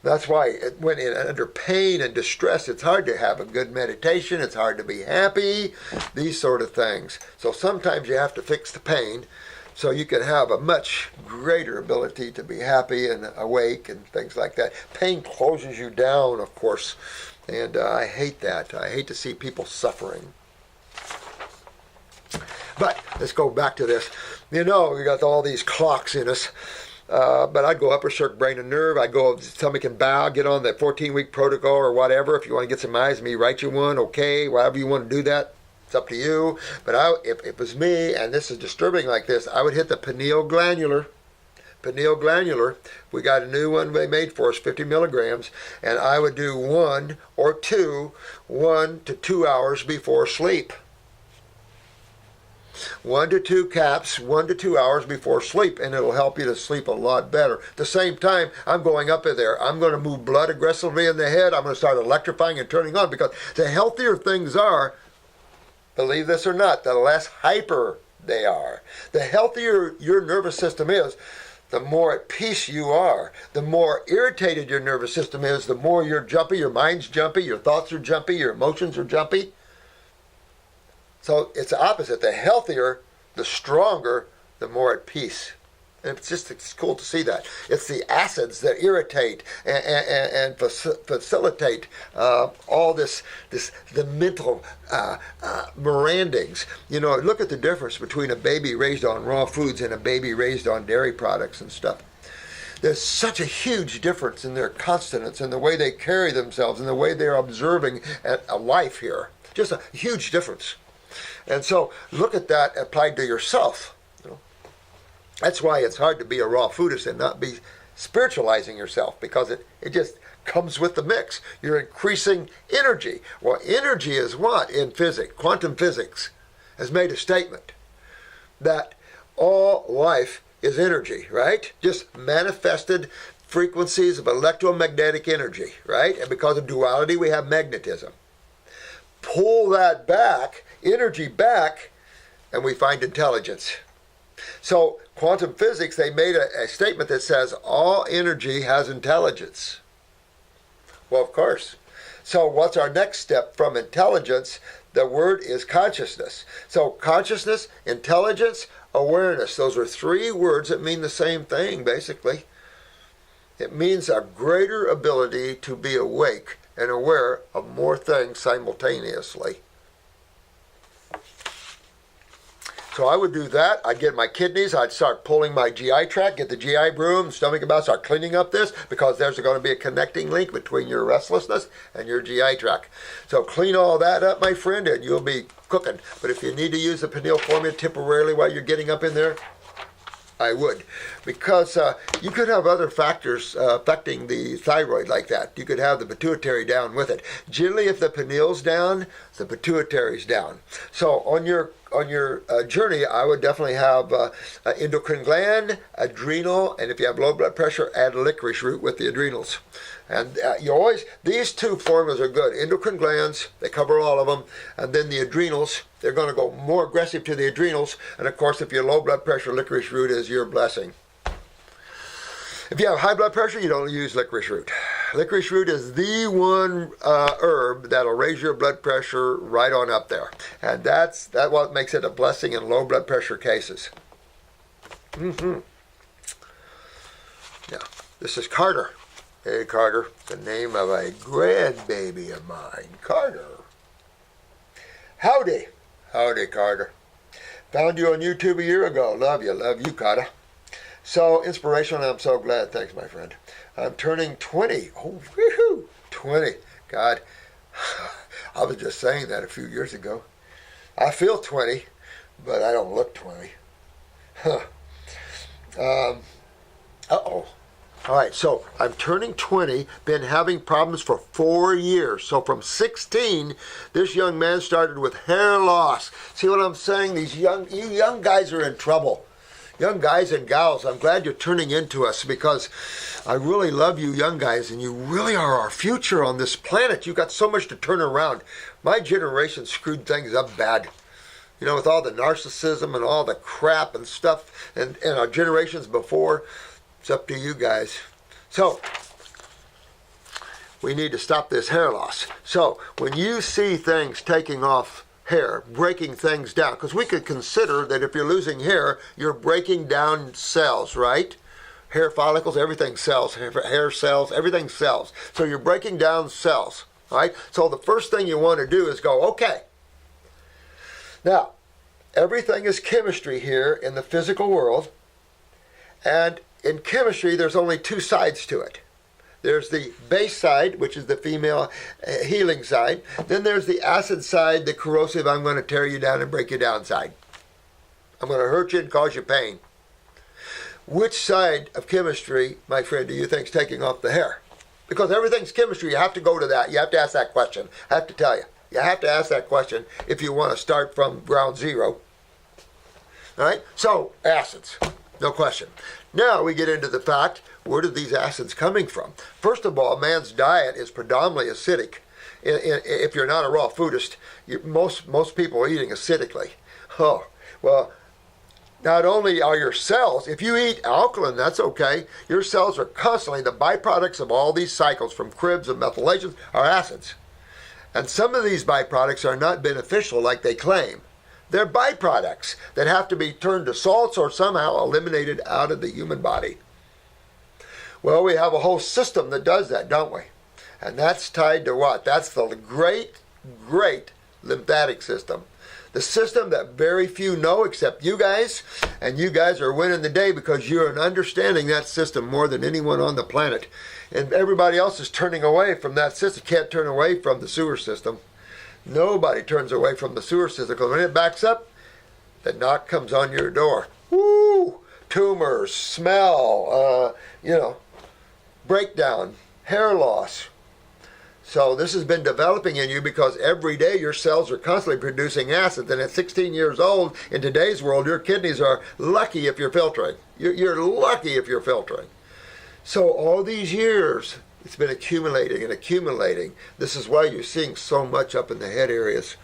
That's why when under pain and distress, it's hard to have a good meditation. It's hard to be happy, these sort of things. So sometimes you have to fix the pain so you can have a much greater ability to be happy and awake and things like that. Pain closes you down, of course, and I hate that. I hate to see people suffering. But let's go back to this. You know, we got all these clocks in us. But I'd go upper circ, brain and nerve. I'd go stomach and bowel, get on the 14-week protocol or whatever. If you want to get some eyes, me write you one, okay, whatever you want to do that. It's up to you. But if it was me, and this is disturbing like this, I would hit the pineal glandular. Pineal glandular. We got a new one they made for us, 50 milligrams, and I would do 1 to 2 hours before sleep. 1 to 2 caps, 1 to 2 hours before sleep, and it'll help you to sleep a lot better. At the same time, I'm going up in there. I'm going to move blood aggressively in the head. I'm going to start electrifying and turning on, because the healthier things are, believe this or not, the less hyper they are. The healthier your nervous system is, the more at peace you are. The more irritated your nervous system is, the more you're jumpy, your mind's jumpy, your thoughts are jumpy, your emotions are jumpy. So it's the opposite. The healthier, the stronger, the more at peace. And it's cool to see that. It's the acids that irritate and facilitate all the mental merandings. You know, look at the difference between a baby raised on raw foods and a baby raised on dairy products and stuff. There's such a huge difference in their consonants and the way they carry themselves and the way they're observing a life here. Just a huge difference. And so look at that applied to yourself. That's why it's hard to be a raw foodist and not be spiritualizing yourself, because it just comes with the mix. You're increasing energy. Well, energy is what in physics? Quantum physics has made a statement that all life is energy, right? Just manifested frequencies of electromagnetic energy, right? And because of duality, we have magnetism. Pull that back, energy back, and we find intelligence. So quantum physics, they made a statement that says all energy has intelligence. Well, of course. So what's our next step from intelligence? The word is consciousness. So consciousness, intelligence, awareness. Those are 3 words that mean the same thing, basically. It means a greater ability to be awake and aware of more things simultaneously. So I would do that. I'd get my kidneys. I'd start pulling my GI tract, get the GI broom, stomach about, start cleaning up this, because there's going to be a connecting link between your restlessness and your GI tract. So clean all that up, my friend, and you'll be cooking. But if you need to use the pineal formula temporarily while you're getting up in there, I would. Because you could have other factors affecting the thyroid like that. You could have the pituitary down with it. Generally, if the pineal's down, the pituitary's down. So on your journey, I would definitely have endocrine gland, adrenal, and if you have low blood pressure, add licorice root with the adrenals. And these 2 formulas are good. Endocrine glands, they cover all of them, and then the adrenals, they're going to go more aggressive to the adrenals. And of course, if you have low blood pressure, licorice root is your blessing. If you have high blood pressure, you don't use licorice root. Licorice root is the one herb that'll raise your blood pressure right on up there. And that's what makes it a blessing in low blood pressure cases. Yeah, this is Carter. Hey, Carter, the name of a grandbaby of mine, Carter. Howdy. Howdy, Carter. Found you on YouTube a year ago. Love you, Carter. So, inspirational, I'm so glad. Thanks, my friend. I'm turning 20. Oh, woohoo! 20. God, I was just saying that a few years ago. I feel 20, but I don't look 20. Huh. Uh-oh. All right, so I'm turning 20, been having problems for 4 years. So from 16, this young man started with hair loss. See what I'm saying? You young guys are in trouble. Young guys and gals, I'm glad you're turning into us, because I really love you young guys, and you really are our future on this planet. You've got so much to turn around. My generation screwed things up bad. You know, with all the narcissism and all the crap and stuff, and our generations before. It's up to you guys. So, we need to stop this hair loss. So, when you see things taking off hair, breaking things down, because we could consider that if you're losing hair, you're breaking down cells, right? Hair follicles, everything cells, hair cells, everything cells. So you're breaking down cells, right? So the first thing you want to do is go, okay. Now, everything is chemistry here in the physical world, and in chemistry, there's only 2 sides to it. There's the base side, which is the female healing side. Then there's the acid side, the corrosive, I'm going to tear you down and break you down side. I'm going to hurt you and cause you pain. Which side of chemistry, my friend, do you think is taking off the hair? Because everything's chemistry. You have to go to that. You have to ask that question. I have to tell you. You have to ask that question if you want to start from ground zero. All right? So, acids. No question. Now we get into the fact, where are these acids coming from? First of all, man's diet is predominantly acidic. If you're not a raw foodist, most people are eating acidically. Oh, well, not only are your cells, if you eat alkaline, that's okay. Your cells are constantly, the byproducts of all these cycles from Krebs and methylations are acids. And some of these byproducts are not beneficial like they claim. They're byproducts that have to be turned to salts or somehow eliminated out of the human body. Well, we have a whole system that does that, don't we? And that's tied to what? That's the great lymphatic system. The system that very few know except you guys, and you guys are winning the day because you're understanding that system more than anyone on the planet. And everybody else is turning away from that system. Can't turn away from the sewer system. Nobody turns away from the sewer system because when it backs up, the knock comes on your door. Woo! Tumors, smell, breakdown, hair loss. So this has been developing in you because every day your cells are constantly producing acids. And at 16 years old, in today's world, your kidneys are lucky if you're filtering. You're lucky if you're filtering. So all these years, it's been accumulating and accumulating. This is why you're seeing so much up in the head areas.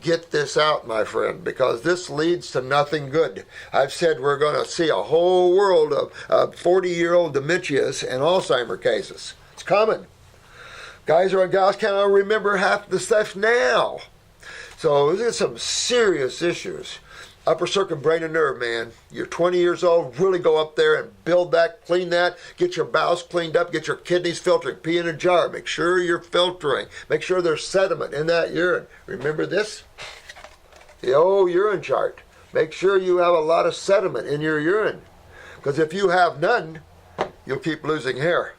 Get this out, my friend, because this leads to nothing good. I've said we're going to see a whole world of 40-year-old dementias and Alzheimer cases. It's coming. Guys or gals cannot remember half the stuff now. So these are some serious issues. Upper circuit brain and nerve, man. You're 20 years old, really go up there and build that, clean that, get your bowels cleaned up, get your kidneys filtering, pee in a jar, make sure you're filtering, make sure there's sediment in that urine. Remember this? The old urine chart. Make sure you have a lot of sediment in your urine. Because if you have none, you'll keep losing hair.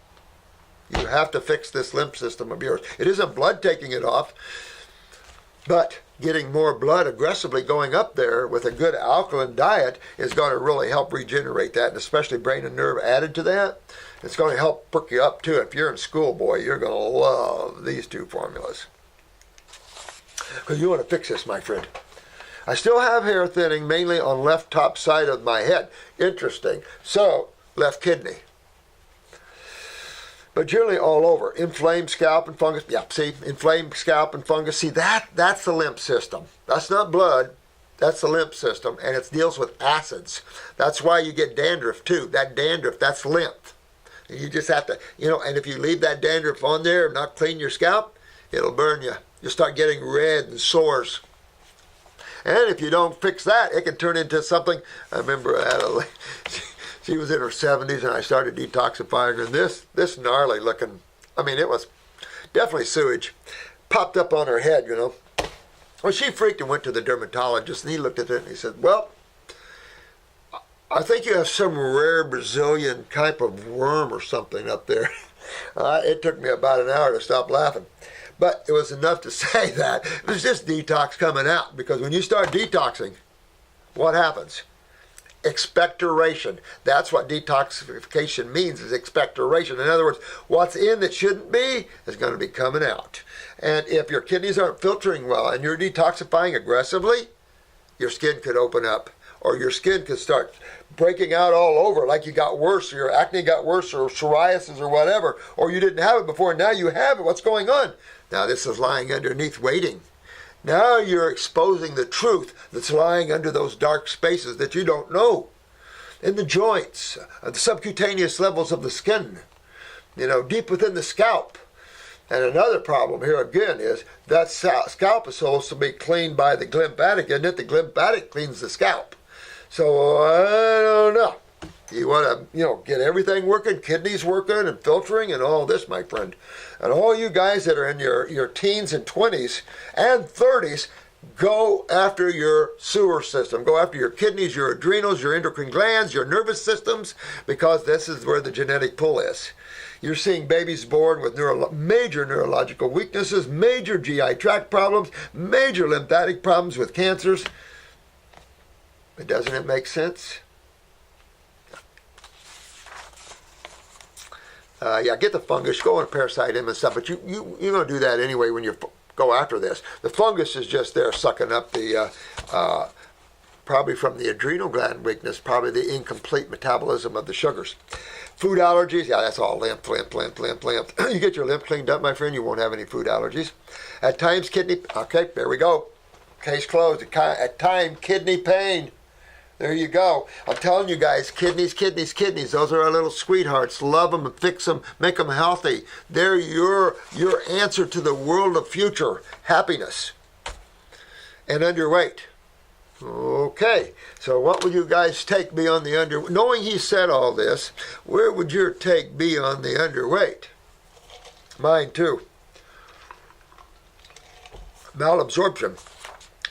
You have to fix this lymph system of yours. It isn't blood taking it off, but getting more blood aggressively going up there with a good alkaline diet is going to really help regenerate that, and especially brain and nerve added to that. It's going to help perk you up too. If you're in school, boy, you're going to love these two formulas. Because you want to fix this, my friend. I still have hair thinning mainly on left top side of my head. Interesting. So, left kidney. But generally all over. Inflamed scalp and fungus. Yeah, see, inflamed scalp and fungus. See, that's the lymph system. That's not blood. That's the lymph system, and it deals with acids. That's why you get dandruff, too. That dandruff, that's lymph. You just have to, and if you leave that dandruff on there and not clean your scalp, it'll burn you. You'll start getting red and sores. And if you don't fix that, it can turn into something. I remember I had a she was in her 70s, and I started detoxifying her, and this gnarly looking, it was definitely sewage, popped up on her head, Well, she freaked and went to the dermatologist, and he looked at it, and he said, well, I think you have some rare Brazilian type of worm or something up there. It took me about an hour to stop laughing. But it was enough to say that. It was just detox coming out, because when you start detoxing, what happens? Expectoration. That's what detoxification means, is expectoration. In other words, what's in that shouldn't be is going to be coming out. And if your kidneys aren't filtering well and you're detoxifying aggressively, your skin could open up, or your skin could start breaking out all over like you got worse, or your acne got worse, or psoriasis or whatever, or you didn't have it before, now you have it. What's going on? Now this is lying underneath waiting. Now you're exposing the truth that's lying under those dark spaces that you don't know. In the joints, the subcutaneous levels of the skin, deep within the scalp. And another problem here again is that scalp is supposed to be cleaned by the glymphatic, isn't it? The glymphatic cleans the scalp. So I don't know. You want to, get everything working, kidneys working and filtering and all this, my friend. And all you guys that are in your teens and 20s and 30s, Go after your sewer system. Go after your kidneys, your adrenals, your endocrine glands, your nervous systems, because this is where the genetic pull is. You're seeing babies born with major neurological weaknesses, major GI tract problems, major lymphatic problems with cancers. But doesn't it make sense? Yeah, get the fungus, go on a parasite and stuff, but you're going to do that anyway when you go after this. The fungus is just there sucking up the, probably from the adrenal gland weakness, probably the incomplete metabolism of the sugars. Food allergies, yeah, that's all lymph. You get your lymph cleaned up, my friend, you won't have any food allergies. At times, kidney, okay, there we go. Case closed. At time, kidney pain. There you go. I'm telling you guys, kidneys. Those are our little sweethearts. Love them and fix them. Make them healthy. They're your answer to the world of future happiness. And underweight. Okay, so what would you guys take me on the underweight? Knowing he said all this, where would your take be on the underweight? Mine too. Malabsorption.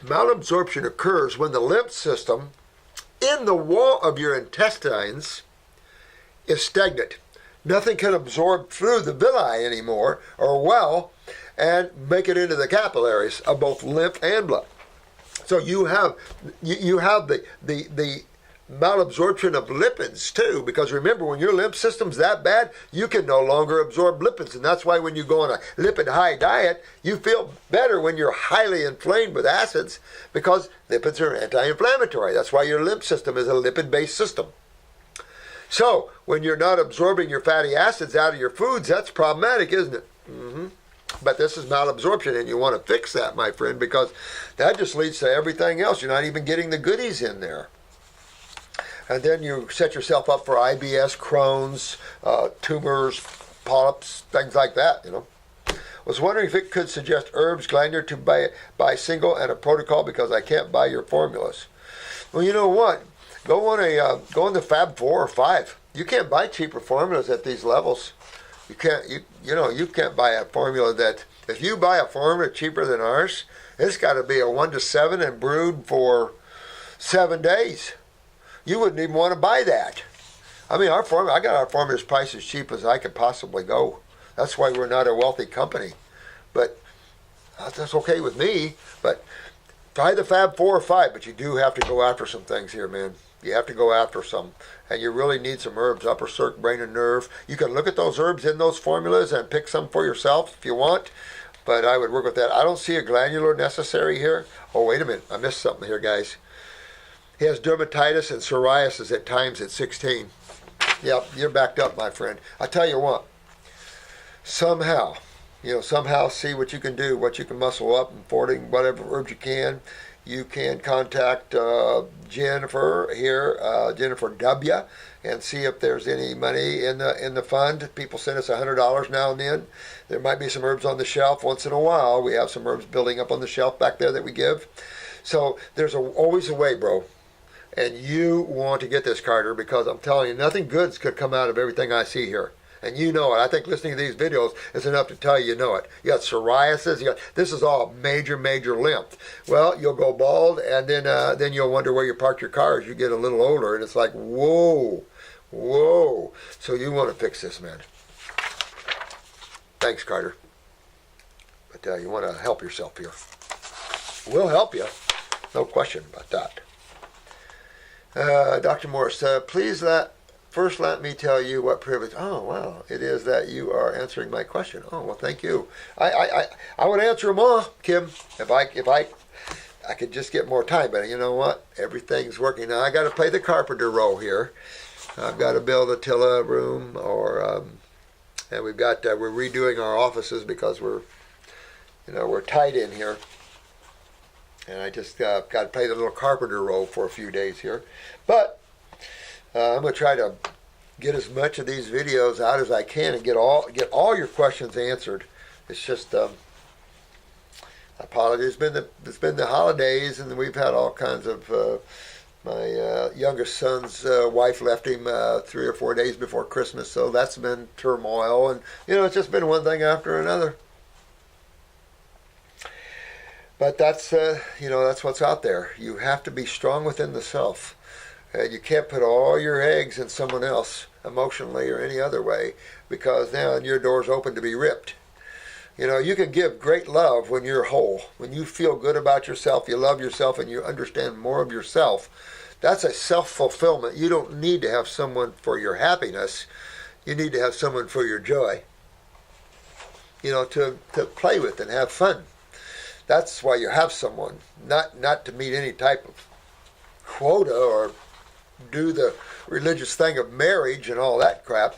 Malabsorption occurs when the lymph system in the wall of your intestines is stagnant. Nothing can absorb through the villi anymore, or well, and make it into the capillaries of both lymph and blood. So you have the malabsorption of lipids too, because remember, when your lymph system's that bad, you can no longer absorb lipids, and that's why when you go on a lipid high diet, you feel better when you're highly inflamed with acids, because lipids are anti-inflammatory. That's why your lymph system is a lipid-based system. So when you're not absorbing your fatty acids out of your foods, that's problematic, isn't it? But this is malabsorption, and you want to fix that, my friend, because that just leads to everything else. You're not even getting the goodies in there. And then you set yourself up for IBS, Crohn's, tumors, polyps, things like that, you know. Was wondering if it could suggest herbs, glandular to buy single and a protocol, because I can't buy your formulas. Well, you know what? Go on the Fab 4 or 5. You can't buy cheaper formulas at these levels. You can't buy a formula that, if you buy a formula cheaper than ours, it's got to be a 1 to 7 and brewed for 7 days. You wouldn't even want to buy that. I mean, I got our formulas priced as cheap as I could possibly go. That's why we're not a wealthy company. But that's okay with me. But try the Fab 4 or 5, but you do have to go after some things here, man. You have to go after some. And you really need some herbs, upper circ, brain and nerve. You can look at those herbs in those formulas and pick some for yourself if you want. But I would work with that. I don't see a glandular necessary here. Oh, wait a minute. I missed something here, guys. He has dermatitis and psoriasis at times at 16. Yep, you're backed up, my friend. I tell you what. Somehow see what you can do, what you can muscle up, importing whatever herbs you can. You can contact Jennifer here, Jennifer W, and see if there's any money in the fund. People send us $100 now and then. There might be some herbs on the shelf once in a while. We have some herbs building up on the shelf back there that we give. So there's always a way, bro. And you want to get this, Carter, because I'm telling you, nothing good could come out of everything I see here. And you know it. I think listening to these videos is enough to tell you know it. You got psoriasis. This is all major lymph. Well, you'll go bald, and then you'll wonder where you park your car as you get a little older. And it's like, whoa. So you want to fix this, man. Thanks, Carter. But you want to help yourself here. We'll help you. No question about that. Dr. Morse, please first let me tell you what privilege, it is that you are answering my question. Oh, well, thank you. I would answer them all, Kim, if I could just get more time. But you know what? Everything's working. Now I got to play the carpenter role here. I've got to build a Tilla room, and we're redoing our offices because we're tight in here. And I just got to play the little carpenter role for a few days here. But I'm going to try to get as much of these videos out as I can and get all your questions answered. It's just, apologies. It's been the holidays, and we've had all kinds of, my youngest son's wife left him 3 or 4 days before Christmas, so that's been turmoil. And, it's just been one thing after another. But that's that's what's out there. You have to be strong within the self. You can't put all your eggs in someone else, emotionally or any other way, because now your door's open to be ripped. You can give great love when you're whole. When you feel good about yourself, you love yourself, and you understand more of yourself. That's a self-fulfillment. You don't need to have someone for your happiness. You need to have someone for your joy. To play with and have fun. That's why you have someone, not to meet any type of quota or do the religious thing of marriage and all that crap.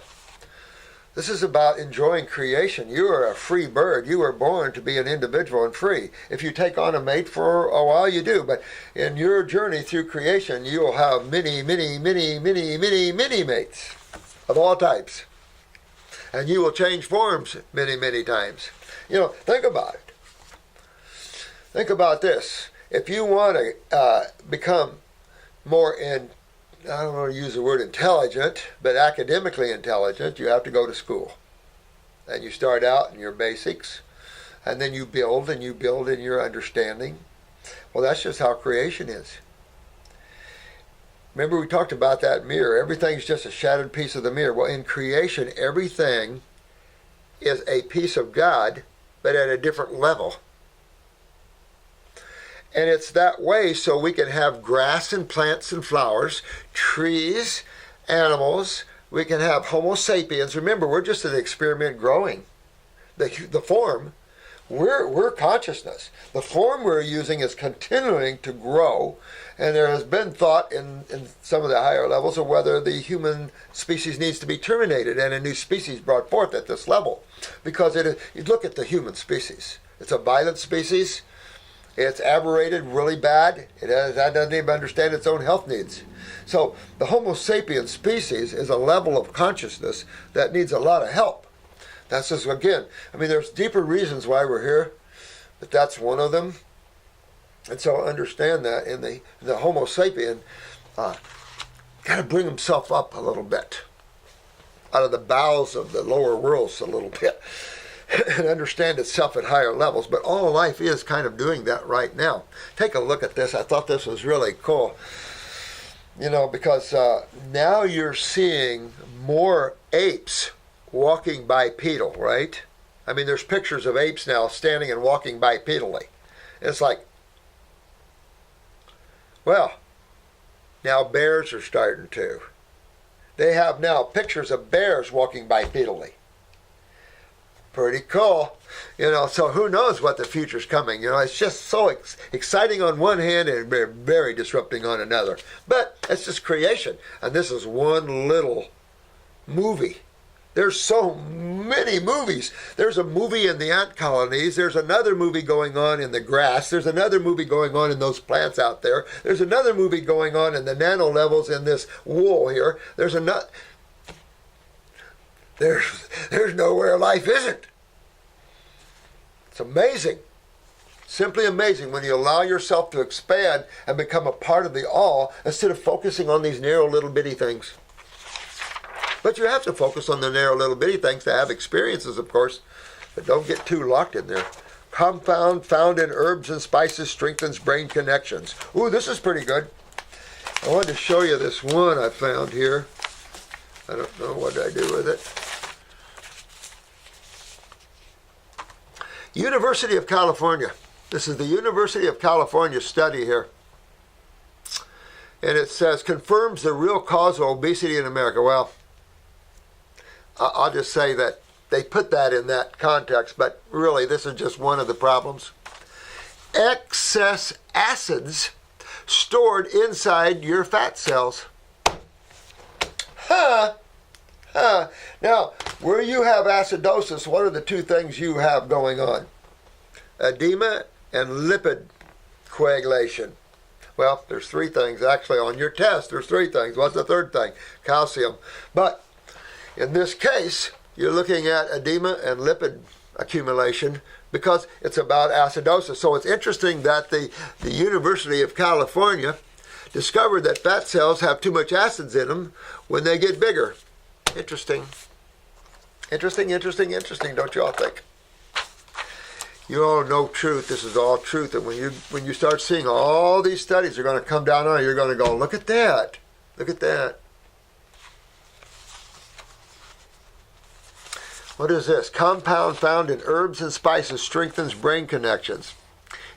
This is about enjoying creation. You are a free bird. You were born to be an individual and free. If you take on a mate for a while, you do. But in your journey through creation, you will have many, many, many, many, many, many mates of all types. And you will change forms many, many times. Think about it. Think about this. If you want to become more I don't want to use the word intelligent, but academically intelligent, you have to go to school. And you start out in your basics, and then you build in your understanding. Well, that's just how creation is. Remember we talked about that mirror. Everything's just a shattered piece of the mirror. Well, in creation, everything is a piece of God, but at a different level. And it's that way so we can have grass and plants and flowers, trees, animals. We can have Homo sapiens. Remember, we're just an experiment growing. The form, we're consciousness. The form we're using is continuing to grow. And there has been thought in some of the higher levels of whether the human species needs to be terminated and a new species brought forth at this level. Because you look at the human species. It's a violent species. It's aberrated really bad. That doesn't even understand its own health needs. So the Homo sapiens species is a level of consciousness that needs a lot of help. That's just, again, there's deeper reasons why we're here, but that's one of them. And so understand that in the Homo sapien, got to bring himself up a little bit, out of the bowels of the lower worlds a little bit. And understand itself at higher levels. But all life is kind of doing that right now. Take a look at this. I thought this was really cool. Because now you're seeing more apes walking bipedal, right? There's pictures of apes now standing and walking bipedally. It's like, well, now bears are starting to. They have now pictures of bears walking bipedally. Pretty cool. So who knows what the future's coming. It's just so exciting on one hand and very disrupting on another. But it's just creation. And this is one little movie. There's so many movies. There's a movie in the ant colonies. There's another movie going on in the grass. There's another movie going on in those plants out there. There's another movie going on in the nano levels in this wool here. There's another... There's nowhere life isn't. It's amazing. Simply amazing when you allow yourself to expand and become a part of the all instead of focusing on these narrow little bitty things. But you have to focus on the narrow little bitty things to have experiences, of course. But don't get too locked in there. Compound found in herbs and spices strengthens brain connections. Ooh, this is pretty good. I wanted to show you this one I found here. I don't know what I do with it. University of California. This is the University of California study here. And it says, confirms the real cause of obesity in America. Well, I'll just say that they put that in that context, but really this is just one of the problems. Excess acids stored inside your fat cells. Now, where you have acidosis, what are the two things you have going on? Edema and lipid coagulation. Well, there's three things. Actually, on your test, there's three things. What's the third thing? Calcium. But in this case, you're looking at edema and lipid accumulation because it's about acidosis. So it's interesting that the University of California discovered that fat cells have too much acids in them when they get bigger. Interesting. Interesting, don't you all think? you all know truth. This is all truth. And when you start seeing all these studies are going to come down on you, you're going to go, look at that. Look at that. What is this? Compound found in herbs and spices strengthens brain connections.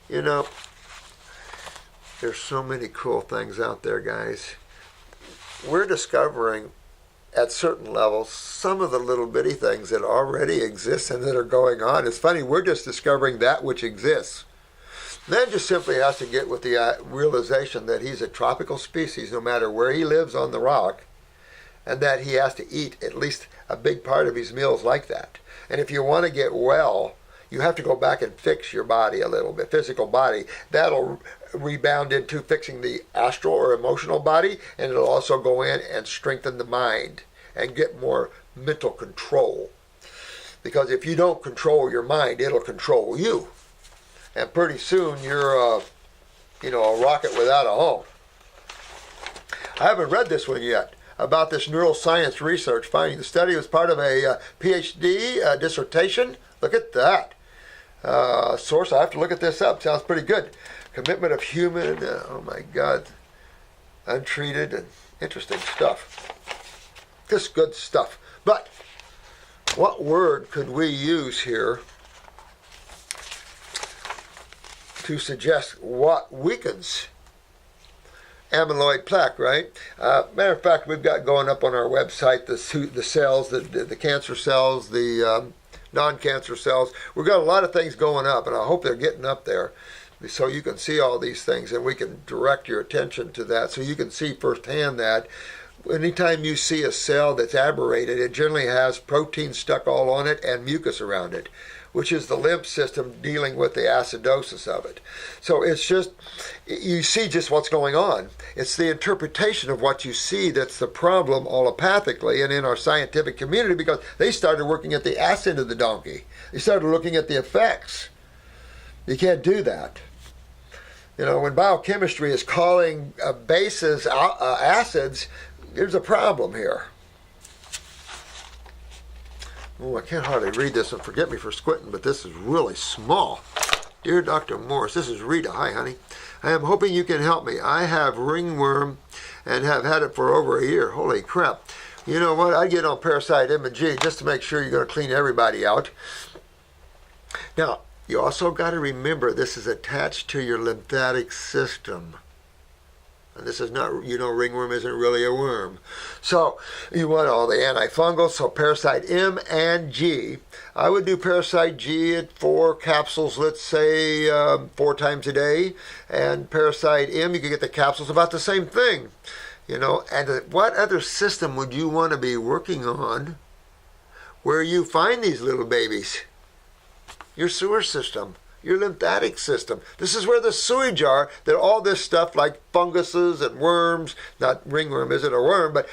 You know, there's so many cool things out there, guys. We're discovering at certain levels some of the little bitty things that already exist and that are going on. It's funny, we're just discovering that which exists. Man just simply has to get with the realization that he's a tropical species no matter where he lives on the rock, and that he has to eat at least a big part of his meals like that. And if you want to get well, you have to go back and fix your body a little bit, physical body. That'll rebound into fixing the astral or emotional body, and it'll also go in and strengthen the mind and get more mental control. Because if you don't control your mind, it'll control you. And pretty soon you're a rocket without a home. I haven't read this one yet, about this neuroscience research finding. The study was part of a PhD dissertation. Look at that. Source, I have to look at this up. Sounds pretty good. Commitment of human, oh my God, untreated, and interesting stuff. Just good stuff. But what word could we use here to suggest what weakens amyloid plaque, right? Matter of fact, we've got going up on our website the cells, the cancer cells, the non-cancer cells. We've got a lot of things going up, and I hope they're getting up there so you can see all these things, and we can direct your attention to that so you can see firsthand that anytime you see a cell that's aberrated, it generally has protein stuck all on it and mucus around it, which is the lymph system dealing with the acidosis of it. So it's just, you see just what's going on. It's the interpretation of what you see that's the problem allopathically and in our scientific community, because they started working at the ass end of the donkey. They started looking at the effects. You can't do that. You know, when biochemistry is calling bases acids, there's a problem here. Oh, I can't hardly read this, and forget me for squinting, but this is really small. Dear Dr. Morse, this is Rita. Hi, honey. I am hoping you can help me. I have ringworm and have had it for over a year. Holy crap. You know what? I get on Parasite M&G just to make sure you're going to clean everybody out. Now, you also got to remember this is attached to your lymphatic system. And this is not, ringworm isn't really a worm. So you want all the anti-fungal, so Parasite M and G. I would do Parasite G at 4 capsules, let's say 4 times a day. And Parasite M, you can get the capsules about the same thing. And what other system would you want to be working on where you find these little babies? Your sewer system. Your lymphatic system. This is where the sewage are, that all this stuff like funguses and worms, not ringworm isn't a worm, but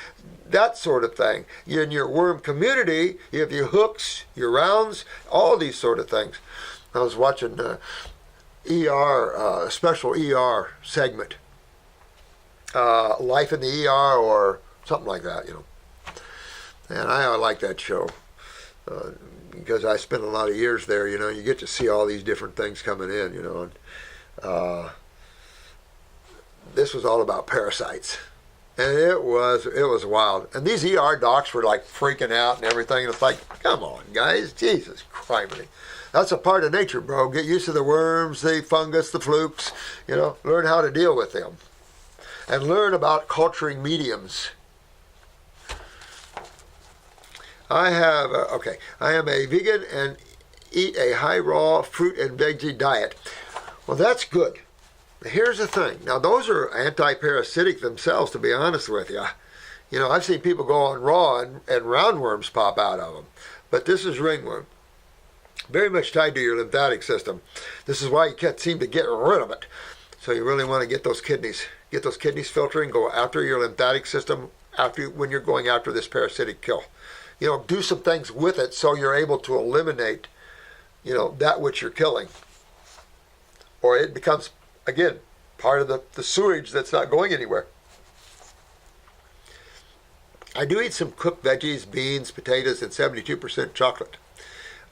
that sort of thing. In your worm community, you have your hooks, your rounds, all these sort of things. I was watching ER, special ER segment. Life in the ER or something like that, And I like that show. Because I spent a lot of years there, you get to see all these different things coming in, and this was all about parasites, and it was wild. And these ER docs were like freaking out and everything. And it's like, come on, guys, Jesus Christ, that's a part of nature, bro. Get used to the worms, the fungus, the flukes. Learn how to deal with them, and learn about culturing mediums. I am a vegan and eat a high raw fruit and veggie diet. Well, that's good. Here's the thing. Now, those are anti-parasitic themselves, to be honest with you. I've seen people go on raw and roundworms pop out of them. But this is ringworm. Very much tied to your lymphatic system. This is why you can't seem to get rid of it. So you really want to get those kidneys. Get those kidneys filtering, go after your lymphatic system when you're going after this parasitic kill. Do some things with it so you're able to eliminate, that which you're killing. Or it becomes, again, part of the sewage that's not going anywhere. I do eat some cooked veggies, beans, potatoes, and 72% chocolate.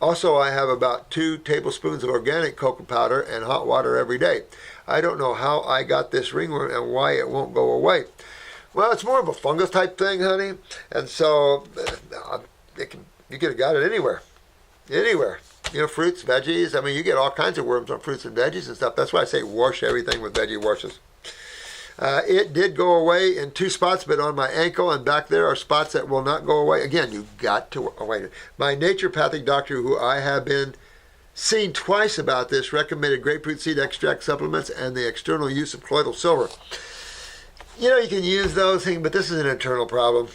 Also, I have about 2 tablespoons of organic cocoa powder and hot water every day. I don't know how I got this ringworm and why it won't go away. Well, it's more of a fungus type thing, honey. And so you could have got it anywhere. Anywhere. You know, fruits, veggies. I mean, you get all kinds of worms on fruits and veggies and stuff. That's why I say wash everything with veggie washes. It did go away in 2 spots, but on my ankle and back there are spots that will not go away. Again, you got to wait. My naturopathic doctor, who I have been seen twice about this, recommended grapefruit seed extract supplements and the external use of colloidal silver. You know, you can use those things, but this is an internal problem.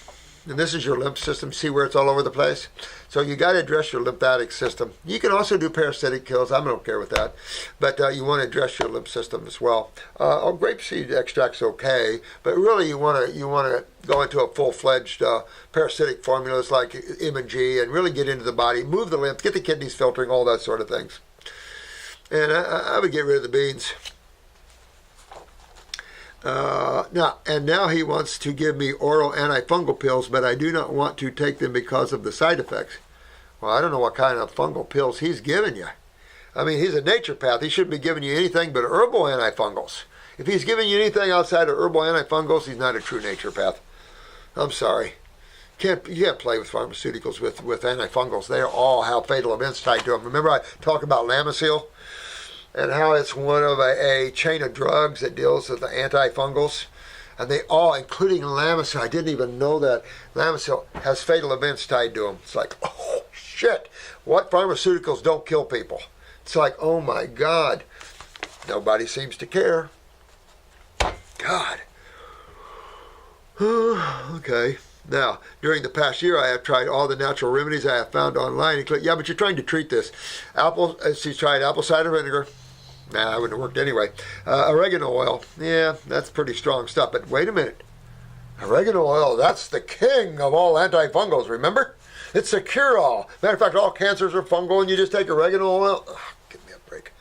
And this is your lymph system. See where it's all over the place? So you got to address your lymphatic system. You can also do parasitic kills. I don't care with that. But you want to address your lymph system as well. Grapeseed extract's okay, but really you want to go into a full-fledged parasitic formulas like M&G and really get into the body, move the lymph, get the kidneys filtering, all that sort of things. And I would get rid of the beans. Now he wants to give me oral anti-fungal pills, but I do not want to take them because of the side effects. Well, I don't know what kind of fungal pills he's giving you. I mean, he's a naturopath. He shouldn't be giving you anything but herbal antifungals. If he's giving you anything outside of herbal antifungals, he's not a true naturopath. I'm sorry. You can't play with pharmaceuticals with antifungals. They all have fatal events tied to them. Remember I talked about Lamisil? And how it's one of a chain of drugs that deals with the antifungals. And they all, including Lamisil, I didn't even know that Lamisil has fatal events tied to them. It's like, oh, shit. What pharmaceuticals don't kill people? It's like, oh, my God. Nobody seems to care. God. Okay. Now, during the past year, I have tried all the natural remedies I have found online. Yeah, but you're trying to treat this. She's tried apple cider vinegar. Nah, that wouldn't have worked anyway. Oregano oil. Yeah, that's pretty strong stuff. But wait a minute. Oregano oil, that's the king of all antifungals, remember? It's a cure-all. Matter of fact, all cancers are fungal and you just take oregano oil. Oh, give me a break.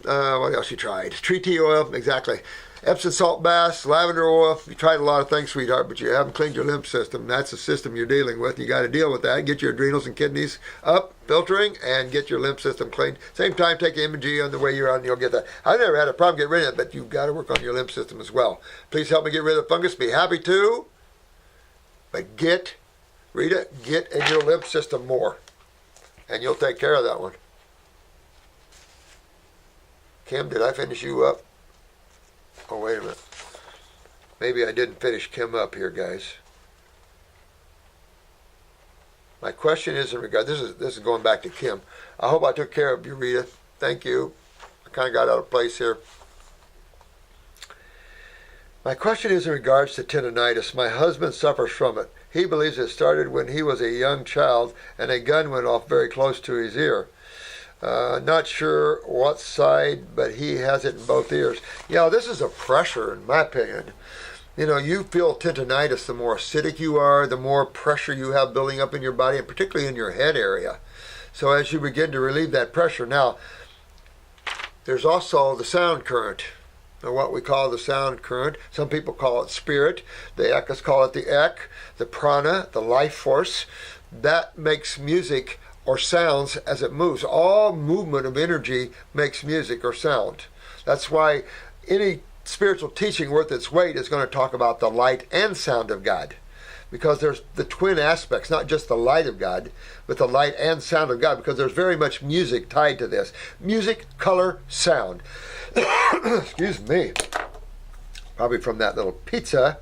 What else you tried? Tree tea oil, exactly. Epsom salt baths, lavender oil. You tried a lot of things, sweetheart, but you haven't cleaned your lymph system. That's the system you're dealing with. You got to deal with that. Get your adrenals and kidneys up, filtering, and get your lymph system cleaned. Same time, take M&G on the way you're on, and you'll get that. I've never had a problem getting rid of it, but you've got to work on your lymph system as well. Please help me get rid of the fungus. Be happy to. But Rita, get in your lymph system more, and you'll take care of that one. Kim, did I finish you up? Oh, wait a minute. Maybe I didn't finish Kim up here, guys. My question is in regard, this is going back to Kim. I hope I took care of you, Rita. Thank you. I kind of got out of place here. My question is in regards to tinnitus. My husband suffers from it. He believes it started when he was a young child and a gun went off very close to his ear. Not sure what side, but he has it in both ears. Yeah, this is a pressure, in my opinion. You know, you feel tinnitus, the more acidic you are, the more pressure you have building up in your body, and particularly in your head area. So as you begin to relieve that pressure, now, there's also the sound current, or what we call the sound current. Some people call it spirit. The Ekas call it the ek, the prana, the life force. That makes music or sounds as it moves. All movement of energy makes music or sound. That's why any spiritual teaching worth its weight is going to talk about the light and sound of God. Because there's the twin aspects, not just the light of God, but the light and sound of God, because there's very much music tied to this. Music, color, sound. Excuse me. Probably from that little pizza.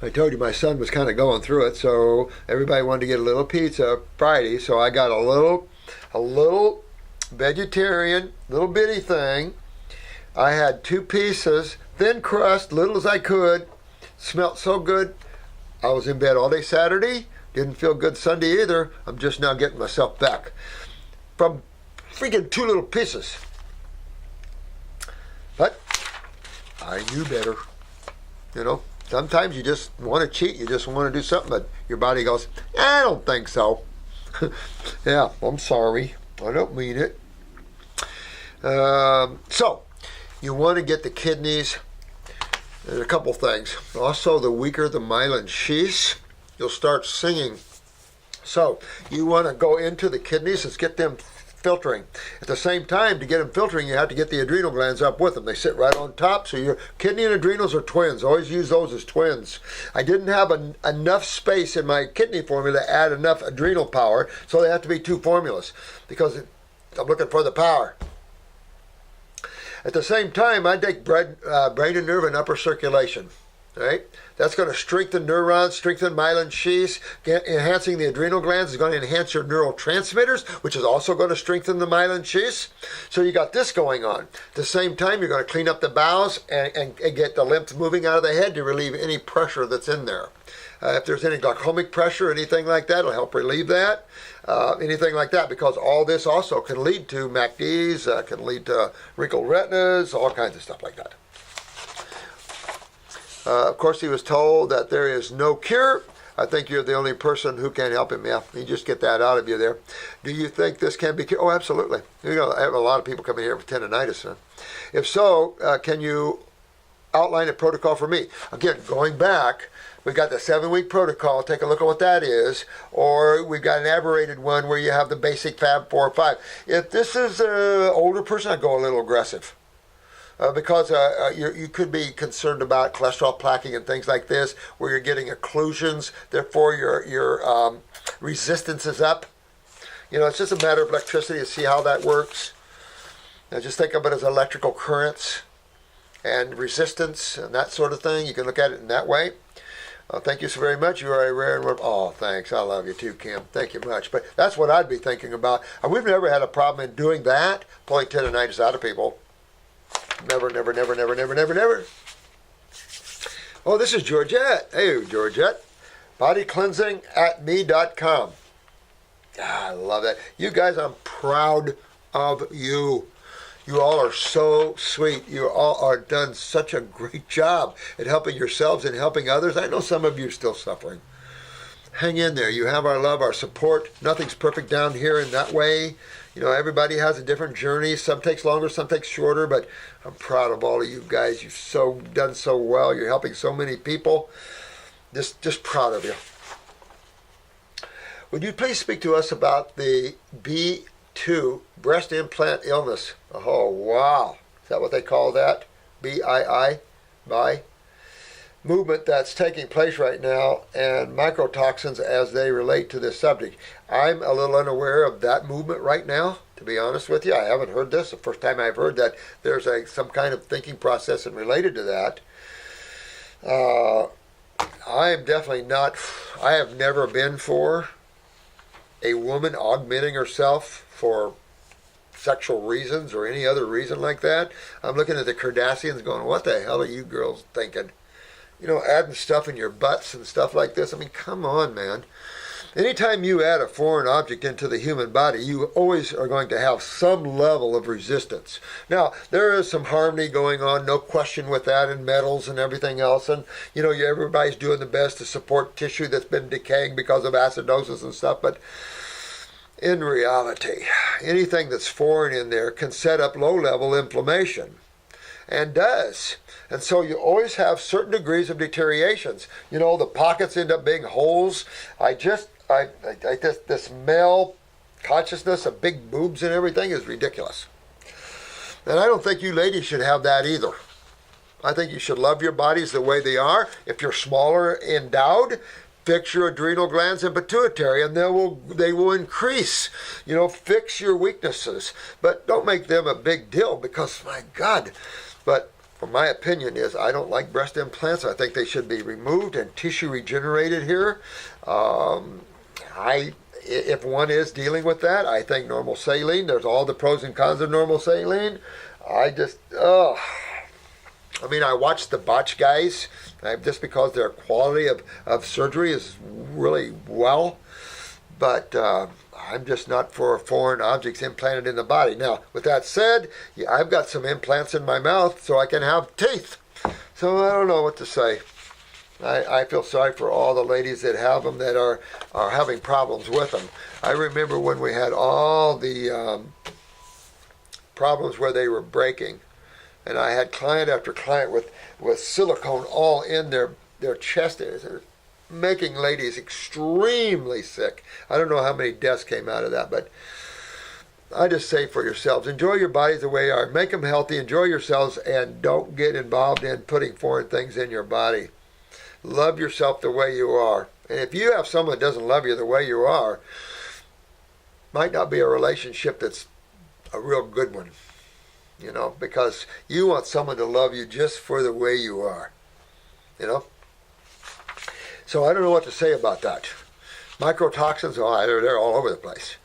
I told you my son was kind of going through it, so everybody wanted to get a little pizza Friday, so I got a little vegetarian, little bitty thing. I had 2 pieces, thin crust, little as I could. Smelled so good. I was in bed all day Saturday. Didn't feel good Sunday either. I'm just now getting myself back from freaking 2 little pieces. But I knew better, you know. Sometimes you just want to cheat, you just want to do something, but your body goes, I don't think so. Yeah, I'm sorry. I don't mean it. So, you want to get the kidneys There's a couple things. Also, the weaker the myelin sheaths, you'll start singing. So you want to go into the kidneys and get them filtering. At the same time, to get them filtering, you have to get the adrenal glands up with them. They sit right on top, so your kidney and adrenals are twins. Always use those as twins. I didn't have enough space in my kidney formula to add enough adrenal power, so they have to be two formulas because I'm looking for the power. At the same time, I take brain and nerve and upper circulation. Right? That's going to strengthen neurons, strengthen myelin sheaths. Enhancing the adrenal glands is going to enhance your neurotransmitters, which is also going to strengthen the myelin sheaths. So you got this going on. At the same time, you're going to clean up the bowels and get the lymph moving out of the head to relieve any pressure that's in there. If there's any glaucomic pressure, anything like that, it'll help relieve that. Anything like that, because all this also can lead to MACDs, can lead to wrinkled retinas, all kinds of stuff like that. Of course, he was told that there is no cure. I think you're the only person who can help him. Yeah, you just get that out of you there. Do you think this can be cured? Oh, absolutely. You're going to have a lot of people coming here for tendinitis. Huh? If so, can you outline a protocol for me? Again, going back, we've got the 7-week protocol. Take a look at what that is. Or we've got an aberrated one where you have the basic Fab 4 or 5. If this is an older person, I'd go a little aggressive. Because you could be concerned about cholesterol plaquing and things like this, where you're getting occlusions, therefore your resistance is up. You know, it's just a matter of electricity to see how that works. Now just think of it as electrical currents and resistance and that sort of thing. You can look at it in that way. Thank you so very much. You are a rare and oh, thanks. I love you too, Kim. Thank you much. But that's what I'd be thinking about. We've never had a problem in doing that, pulling tendinitis out of people. Never, never, never, never, never, never, never. Oh, this is Georgette. Hey, Georgette. Bodycleansing@me.com. I love that. You guys, I'm proud of you. You all are so sweet. You all are done such a great job at helping yourselves and helping others. I know some of you are still suffering. Hang in there. You have our love, our support. Nothing's perfect down here in that way. You know, everybody has a different journey. Some takes longer, some takes shorter, but I'm proud of all of you guys. You've done so well. You're helping so many people. Just proud of you. Would you please speak to us about the B2 breast implant illness? Oh, wow. Is that what they call that? BII? Bi? Movement that's taking place right now and microtoxins as they relate to this subject. I'm a little unaware of that movement right now, to be honest with you. I haven't heard this. The first time I've heard that there's some kind of thinking process and related to that. I am definitely not, I have never been for a woman augmenting herself for sexual reasons or any other reason like that. I'm looking at the Kardashians going, what the hell are you girls thinking? You know, adding stuff in your butts and stuff like this. I mean, come on, man. Anytime you add a foreign object into the human body, you always are going to have some level of resistance. Now, there is some harmony going on, no question with that, and metals and everything else. And, you know, everybody's doing the best to support tissue that's been decaying because of acidosis and stuff. But in reality, anything that's foreign in there can set up low-level inflammation. And does. And so you always have certain degrees of deteriorations. You know, the pockets end up being holes. This male consciousness of big boobs and everything is ridiculous. And I don't think you ladies should have that either. I think you should love your bodies the way they are. If you're smaller endowed, fix your adrenal glands and pituitary, and they will increase. You know, fix your weaknesses. But don't make them a big deal because, my God. But my opinion is I don't like breast implants. I think they should be removed and tissue regenerated here. If one is dealing with that, I think normal saline, there's all the pros and cons of normal saline. I watch the botch guys just because their quality of surgery is really well. But I'm just not for foreign objects implanted in the body. Now, with that said, I've got some implants in my mouth so I can have teeth. So I don't know what to say. I feel sorry for all the ladies that have them that are having problems with them. I remember when we had all the problems where they were breaking. And I had client after client with silicone all in their chest areas. They're making ladies extremely sick. I don't know how many deaths came out of that, but I just say for yourselves, enjoy your bodies the way you are. Make them healthy, enjoy yourselves, and don't get involved in putting foreign things in your body. Love yourself the way you are. And if you have someone that doesn't love you the way you are, might not be a relationship that's a real good one, you know, because you want someone to love you just for the way you are, you know. So I don't know what to say about that. Microtoxins, they're all over the place.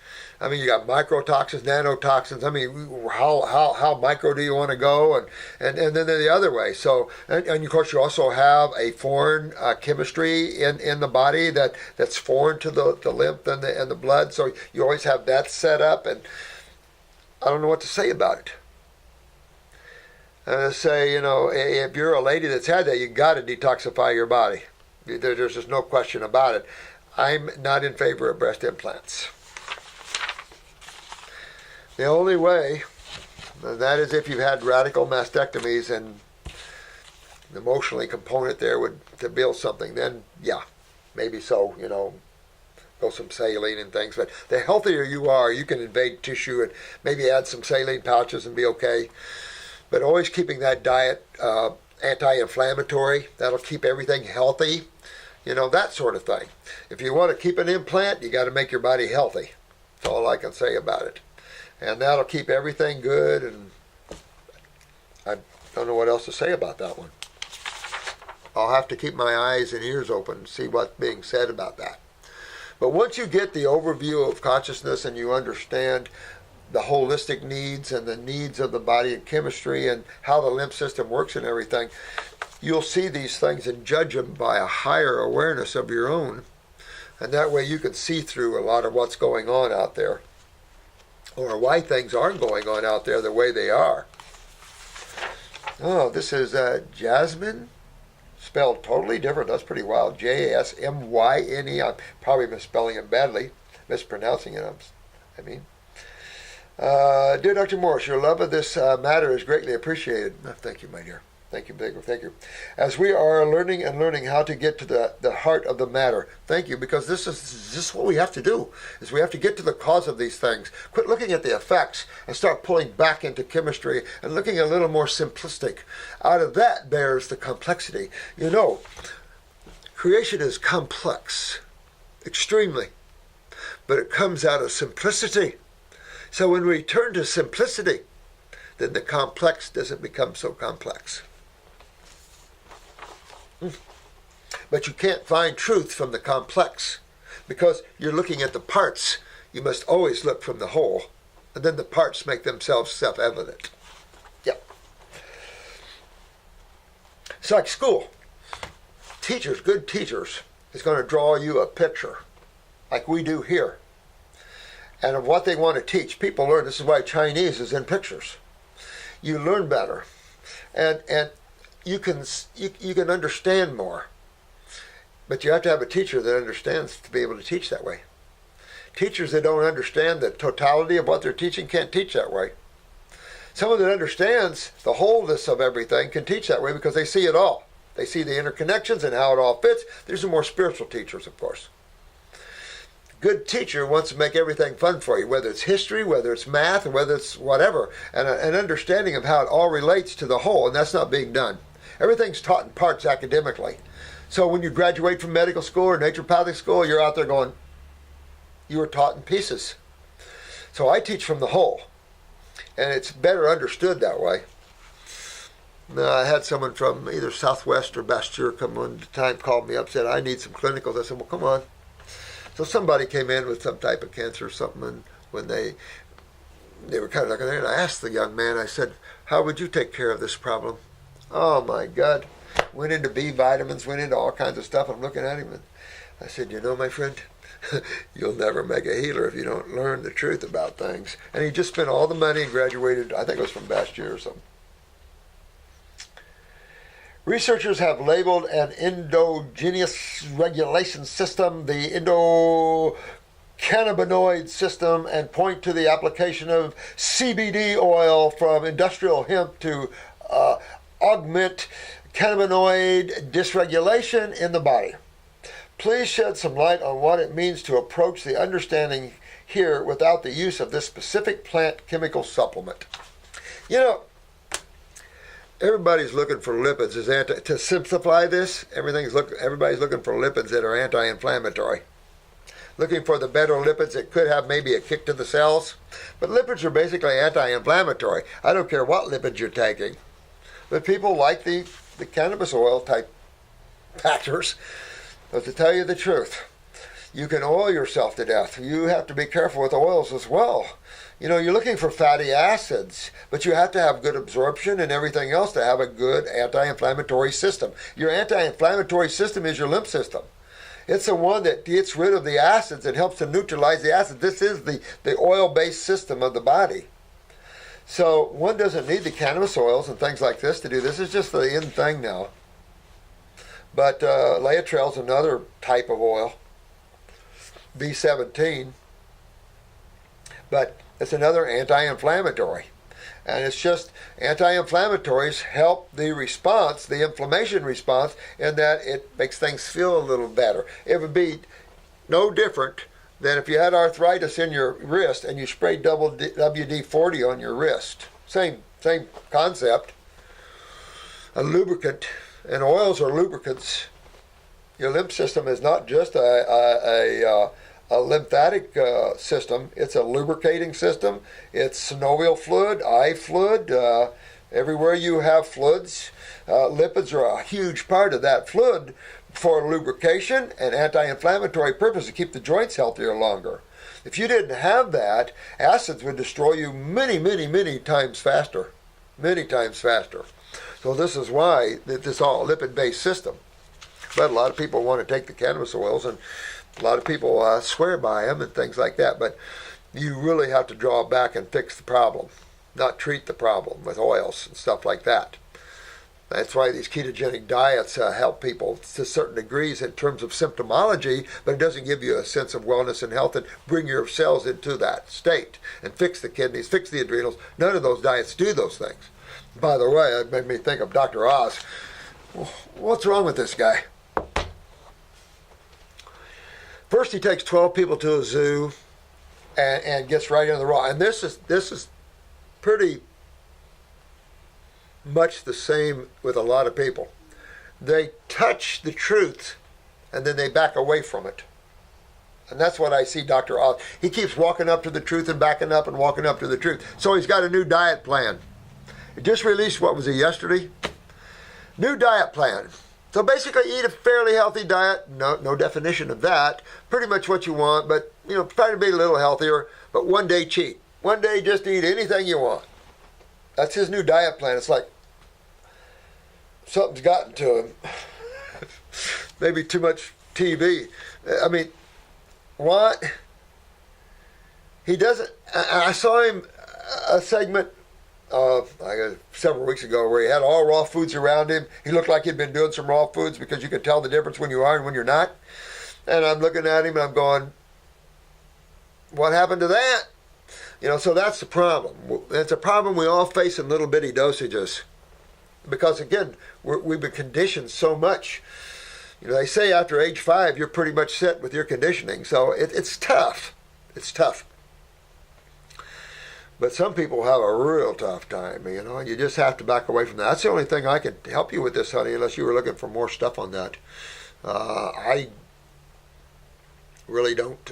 I mean, you got microtoxins, nanotoxins. I mean, how micro do you want to go? And then the other way. So, and of course, you also have a foreign chemistry in the body that's foreign to the lymph and the blood. So you always have that set up. And I don't know what to say about it. Say, you know, if you're a lady that's had that, you got to detoxify your body. There's just no question about it. I'm not in favor of breast implants. The only way, that is if you've had radical mastectomies and the emotionally component there would to build something, then yeah, maybe so, you know, go some saline and things. But the healthier you are, you can invade tissue and maybe add some saline pouches and be okay. But always keeping that diet anti-inflammatory, that'll keep everything healthy, you know, that sort of thing. If you want to keep an implant, you got to make your body healthy. That's all I can say about it. And that'll keep everything good, and I don't know what else to say about that one. I'll have to keep my eyes and ears open and see what's being said about that. But once you get the overview of consciousness and you understand the holistic needs and the needs of the body and chemistry and how the lymph system works and everything, you'll see these things and judge them by a higher awareness of your own. And that way you can see through a lot of what's going on out there, or why things aren't going on out there the way they are. Oh, this is Jasmine, spelled totally different. That's pretty wild. Jasmyne. I'm probably misspelling it badly, mispronouncing it, I mean. Dear Dr. Morse, your love of this matter is greatly appreciated. Oh, thank you, my dear. Thank you, Big. Thank you. As we are learning how to get to the heart of the matter. Thank you, because this is just what we have to do, is we have to get to the cause of these things. Quit looking at the effects and start pulling back into chemistry and looking a little more simplistic. Out of that bears the complexity. You know, creation is complex, extremely, but it comes out of simplicity. So when we turn to simplicity, then the complex doesn't become so complex. But you can't find truth from the complex because you're looking at the parts. You must always look from the whole, and then the parts make themselves self-evident. Yep. It's like school. Teachers, good teachers, is going to draw you a picture like we do here. And of what they want to teach, people learn. This is why Chinese is in pictures. You learn better, and you can understand more. But you have to have a teacher that understands to be able to teach that way. Teachers that don't understand the totality of what they're teaching can't teach that way. Someone that understands the wholeness of everything can teach that way because they see it all. They see the interconnections and how it all fits. These are more spiritual teachers, of course. Good teacher wants to make everything fun for you, whether it's history, whether it's math, or whether it's whatever, and an understanding of how it all relates to the whole, and that's not being done. Everything's taught in parts academically. So when you graduate from medical school or naturopathic school, you're out there going, you were taught in pieces. So I teach from the whole, and it's better understood that way. Now, I had someone from either Southwest or Basture come one time, called me up, said, I need some clinicals. I said, well, come on. So somebody came in with some type of cancer or something, and when they were kind of looking there, and I asked the young man, I said, how would you take care of this problem? Oh my God. Went into B vitamins, went into all kinds of stuff. I'm looking at him, and I said, you know, my friend, you'll never make a healer if you don't learn the truth about things. And he just spent all the money and graduated, I think it was from Basture or something. Researchers have labeled an endogenous regulation system, the endocannabinoid system, and point to the application of CBD oil from industrial hemp to augment cannabinoid dysregulation in the body. Please shed some light on what it means to approach the understanding here without the use of this specific plant chemical supplement. You know, everybody's looking for lipids to simplify this. Everybody's looking for lipids that are anti-inflammatory. Looking for the better lipids that could have maybe a kick to the cells. But lipids are basically anti-inflammatory. I don't care what lipids you're taking. But people like the cannabis oil type factors. But to tell you the truth, you can oil yourself to death. You have to be careful with oils as well. You know, you're looking for fatty acids, but you have to have good absorption and everything else to have a good anti-inflammatory system. Your anti-inflammatory system is your lymph system. It's the one that gets rid of the acids and helps to neutralize the acids. This is the oil-based system of the body. So one doesn't need the cannabis oils and things like this to do this. It's just the in thing now. But Laetrile is another type of oil, B17, but it's another anti-inflammatory. And it's just anti-inflammatories help the response, the inflammation response, in that it makes things feel a little better. It would be no different than if you had arthritis in your wrist and you sprayed WD-40 on your wrist. Same concept. A lubricant, and oils are lubricants. Your lymph system is not just a lymphatic system. It's a lubricating system. It's synovial fluid, eye fluid. Everywhere you have fluids, lipids are a huge part of that fluid for lubrication and anti-inflammatory purpose to keep the joints healthier longer. If you didn't have that, acids would destroy you many times faster. Many times faster. So this is why this is all a lipid-based system. But a lot of people want to take the cannabis oils, and a lot of people swear by them and things like that. But you really have to draw back and fix the problem, not treat the problem with oils and stuff like that. That's why these ketogenic diets help people to certain degrees in terms of symptomology, but it doesn't give you a sense of wellness and health and bring your cells into that state and fix the kidneys, fix the adrenals. None of those diets do those things. By the way, it made me think of Dr. Oz. What's wrong with this guy? First, he takes 12 people to a zoo and gets right into the raw. And this is pretty much the same with a lot of people. They touch the truth and then they back away from it. And that's what I see Dr. Oz. He keeps walking up to the truth and backing up and walking up to the truth. So he's got a new diet plan. He just released, what was it, yesterday? New diet plan. So basically eat a fairly healthy diet. No definition of that. Pretty much what you want, but try to be a little healthier. But one day cheat. One day just eat anything you want. That's his new diet plan. It's like something's gotten to him. Maybe too much TV. I mean, what? He doesn't. I saw him a segment several weeks ago where he had all raw foods around him. He looked like he'd been doing some raw foods because you could tell the difference when you are and when you're not. And I'm looking at him and I'm going, what happened to that? So that's the problem. It's a problem we all face in little bitty dosages. Because again, we've been conditioned so much. They say after age 5, you're pretty much set with your conditioning. So it's tough. It's tough. But some people have a real tough time, and you just have to back away from that. That's the only thing I could help you with this, honey, unless you were looking for more stuff on that. I really don't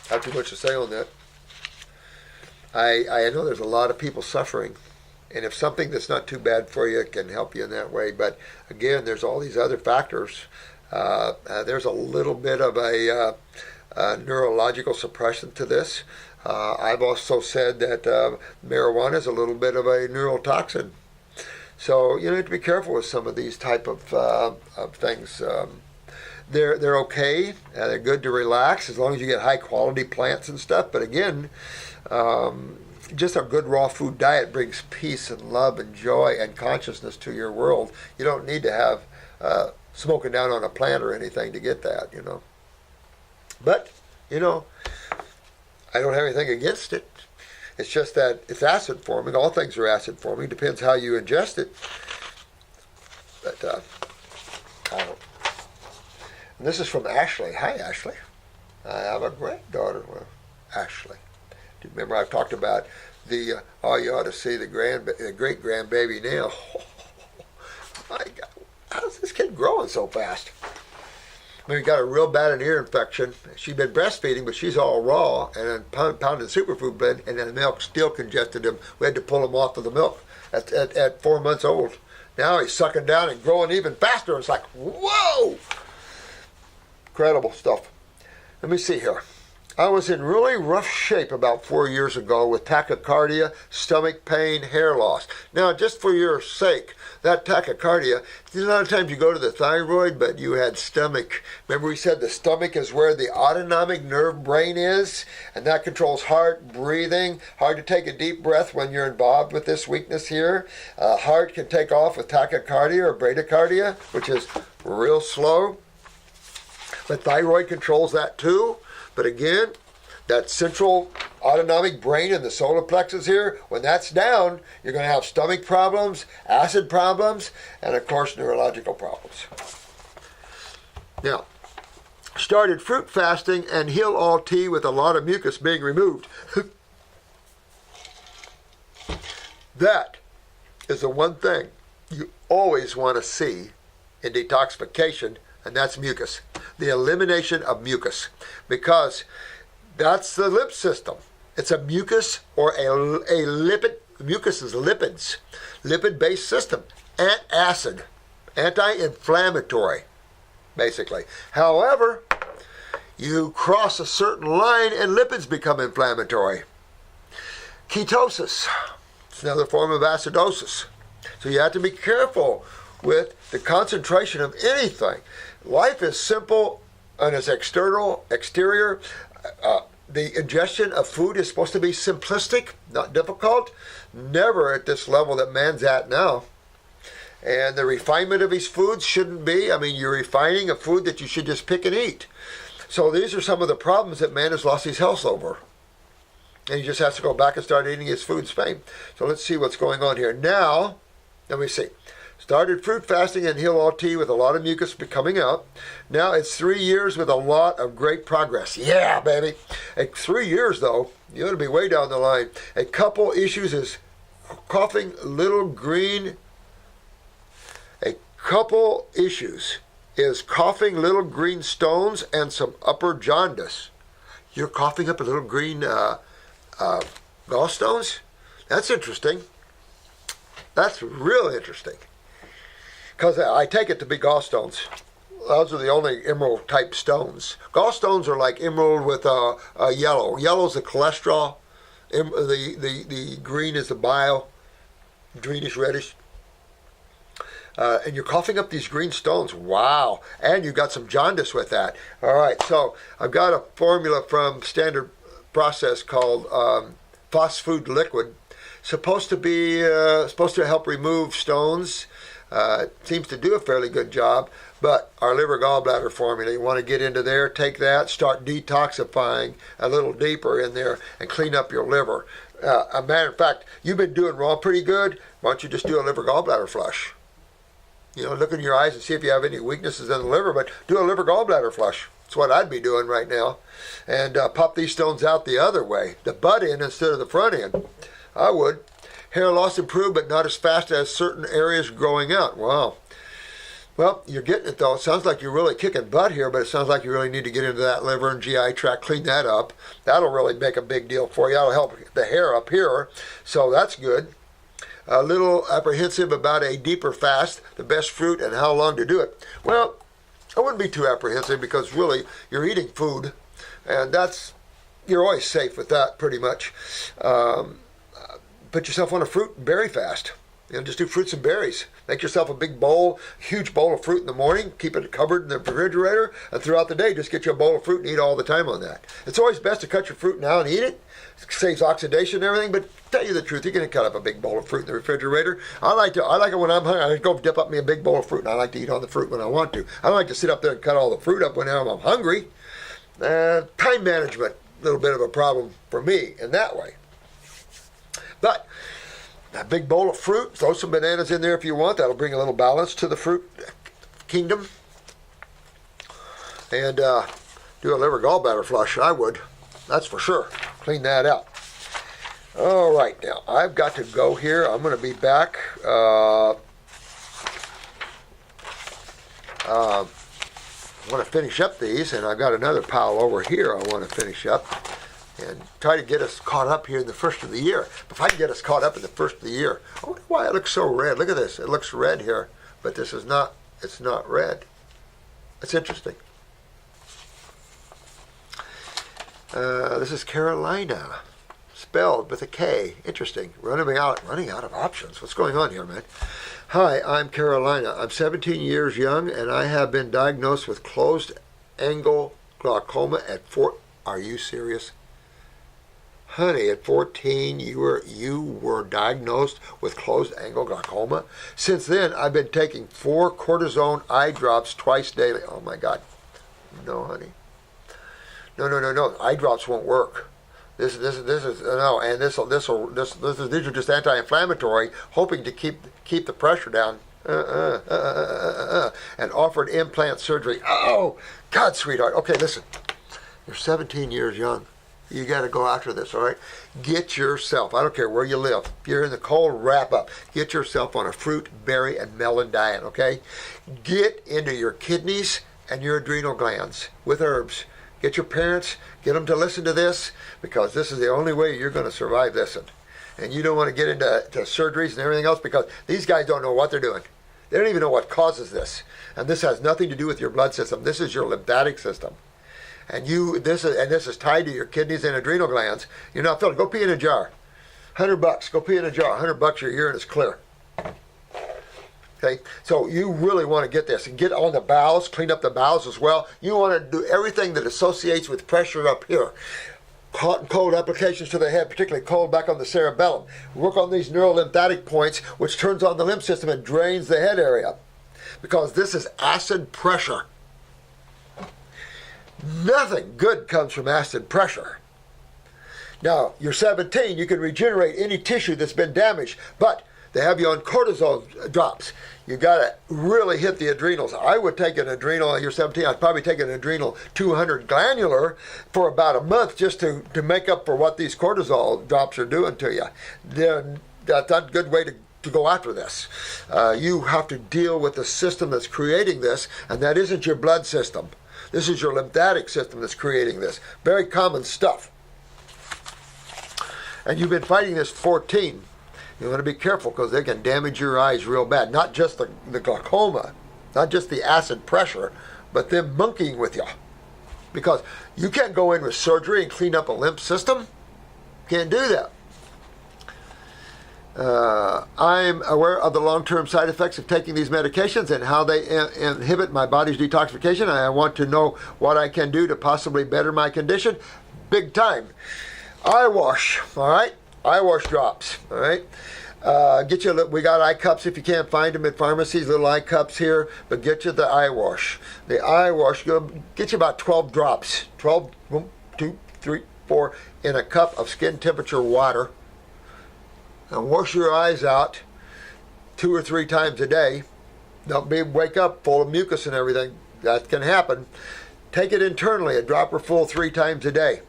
have too much to say on that. I know there's a lot of people suffering, and if something that's not too bad for you can help you in that way, but again, there's all these other factors. There's a little bit of a neurological suppression to this. I've also said that marijuana is a little bit of a neurotoxin. So you need to be careful with some of these type of things. They're okay. They're good to relax as long as you get high quality plants and stuff. But again, just a good raw food diet brings peace and love and joy and consciousness to your world. You don't need to have smoking down on a plant or anything to get that, But, I don't have anything against it. It's just that it's acid forming. All things are acid forming. Depends how you ingest it. But and this is from Ashley. Hi, Ashley. I have a granddaughter, Ashley. Do you remember I've talked about the, oh, you ought to see the great-grandbaby now. My God, how's this kid growing so fast? I mean, we got a real bad ear infection. She'd been breastfeeding, but she's all raw, and then pounded superfood blend, and then the milk still congested him. We had to pull him off of the milk at 4 months old. Now he's sucking down and growing even faster. It's like, whoa! Incredible stuff. Let me see here. I was in really rough shape about 4 years ago with tachycardia, stomach pain, hair loss. Now, just for your sake, that tachycardia, a lot of times you go to the thyroid, but you had stomach. Remember we said the stomach is where the autonomic nerve brain is, and that controls heart, breathing. Hard to take a deep breath when you're involved with this weakness here. Heart can take off with tachycardia or bradycardia, which is real slow. But thyroid controls that too. But again, that central autonomic brain in the solar plexus here, when that's down, you're going to have stomach problems, acid problems, and of course neurological problems. Now, started fruit fasting and heal all tea with a lot of mucus being removed. That is the one thing you always want to see in detoxification, and that's mucus. The elimination of mucus, because that's the lip system. It's a mucus or a lipid. Mucus is lipids, lipid-based system, and acid, anti-inflammatory, basically. However, you cross a certain line and lipids become inflammatory. Ketosis, it's another form of acidosis. So you have to be careful with the concentration of anything. Life is simple and it's exterior. The ingestion of food is supposed to be simplistic, not difficult. Never at this level that man's at now. And the refinement of his foods shouldn't be. I mean, you're refining a food that you should just pick and eat. So these are some of the problems that man has lost his health over. And he just has to go back and start eating his food Spain. So let's see what's going on here. Now, let me see. Started fruit fasting and heal all tea with a lot of mucus coming out. Now it's 3 years with a lot of great progress. Yeah, baby. At 3 years, though, you're going to be way down the line. A couple issues is coughing little green. A couple issues is coughing little green stones and some upper jaundice. You're coughing up a little green gallstones? That's interesting. That's really interesting. Because I take it to be gallstones. Those are the only emerald type stones. Gallstones are like emerald with yellow. Yellow is the cholesterol. The green is the bile. Greenish reddish. And you're coughing up these green stones. Wow. And you got some jaundice with that. All right. So I've got a formula from Standard Process called Phos Food Liquid. Supposed to help remove stones. Seems to do a fairly good job, but our liver gallbladder formula, you want to get into there, take that, start detoxifying a little deeper in there and clean up your liver. A matter of fact, you've been doing raw pretty good. Why don't you just do a liver gallbladder flush? You know, look in your eyes and see if you have any weaknesses in the liver, but do a liver gallbladder flush. That's what I'd be doing right now. And pop these stones out the other way, the butt end instead of the front end. I would. Hair loss improved, but not as fast as certain areas growing out. Wow. Well, you're getting it, though. It sounds like you're really kicking butt here, but it sounds like you really need to get into that liver and GI tract, clean that up. That'll really make a big deal for you. That'll help the hair up here, so that's good. A little apprehensive about a deeper fast, the best fruit, and how long to do it. Well, I wouldn't be too apprehensive because really you're eating food, and you're always safe with that pretty much. Put yourself on a fruit and berry fast. You know, just do fruits and berries. Make yourself a big bowl, huge bowl of fruit in the morning. Keep it covered in the refrigerator. And throughout the day, just get you a bowl of fruit and eat all the time on that. It's always best to cut your fruit now and eat it. It saves oxidation and everything. But to tell you the truth, you're going to cut up a big bowl of fruit in the refrigerator. I like it when I'm hungry. I go dip up me a big bowl of fruit, and I like to eat on the fruit when I want to. I don't like to sit up there and cut all the fruit up whenever I'm hungry. Time management, a little bit of a problem for me in that way. But a big bowl of fruit, throw some bananas in there if you want. That'll bring a little balance to the fruit kingdom. And do a liver gallbladder flush. I would. That's for sure. Clean that out. All right, now I've got to go here. I'm going to be back. I want to finish up these, and I've got another pile over here I want to finish up and try to get us caught up here in the first of the year. If I can get us caught up in the first of the year, I wonder why it looks so red. Look at this. It looks red here, but this is not. It's not red. It's interesting. This is Carolina, spelled with a K. Interesting. Running out of options. What's going on here, man? Hi, I'm Carolina. I'm 17 years young, and I have been diagnosed with closed-angle glaucoma at 4. Are you serious? Honey, at 14, you were diagnosed with closed-angle glaucoma? Since then, I've been taking 4 cortisone eye drops twice daily. Oh, my God. No, honey. No. Eye drops won't work. This is no, and these are just anti-inflammatory, hoping to keep the pressure down. And offered implant surgery. Oh, God, sweetheart. Okay, listen. You're 17 years young. You got to go after this, all right? Get yourself, I don't care where you live, if you're in the cold, wrap up. Get yourself on a fruit, berry, and melon diet, okay? Get into your kidneys and your adrenal glands with herbs. Get your parents, get them to listen to this, because this is the only way you're going to survive this. And you don't want to get into surgeries and everything else, because these guys don't know what they're doing. They don't even know what causes this. And this has nothing to do with your blood system. This is your lymphatic system. And this is tied to your kidneys and adrenal glands. You're not feeling. Go pee in a jar. $100. Go pee in a jar. $100. Your urine is clear. Okay, so you really want to get this and get on the bowels, clean up the bowels as well. You want to do everything that associates with pressure up here. Hot and cold applications to the head, particularly cold back on the cerebellum. Work on these neurolymphatic points, which turns on the lymph system and drains the head area, because this is acid pressure. Nothing good comes from acid pressure. Now, you're 17, you can regenerate any tissue that's been damaged, but they have you on cortisone drops. You got to really hit the adrenals. I would take an adrenal, you're 17, I'd probably take an adrenal 200 glandular for about a month just to make up for what these cortisol drops are doing to you. That's not a good way to go after this. You have to deal with the system that's creating this, and that isn't your blood system. This is your lymphatic system that's creating this. Very common stuff. And you've been fighting this 14. You want to be careful, because they can damage your eyes real bad. Not just the glaucoma, not just the acid pressure, but them monkeying with you. Because you can't go in with surgery and clean up a lymph system. Can't do that. I'm aware of the long-term side effects of taking these medications and how they inhibit my body's detoxification. I want to know what I can do to possibly better my condition. Big time. Eye wash, all right? Eye wash drops, all right? We got eye cups if you can't find them at pharmacies, little eye cups here, but get you the eye wash. The eye wash, get you about 12 drops. 12, 1, 2, 3, 4, in a cup of skin temperature water. And wash your eyes out 2 or 3 times a day. Don't wake up full of mucus and everything. That can happen. Take it internally, a dropper full 3 times a day.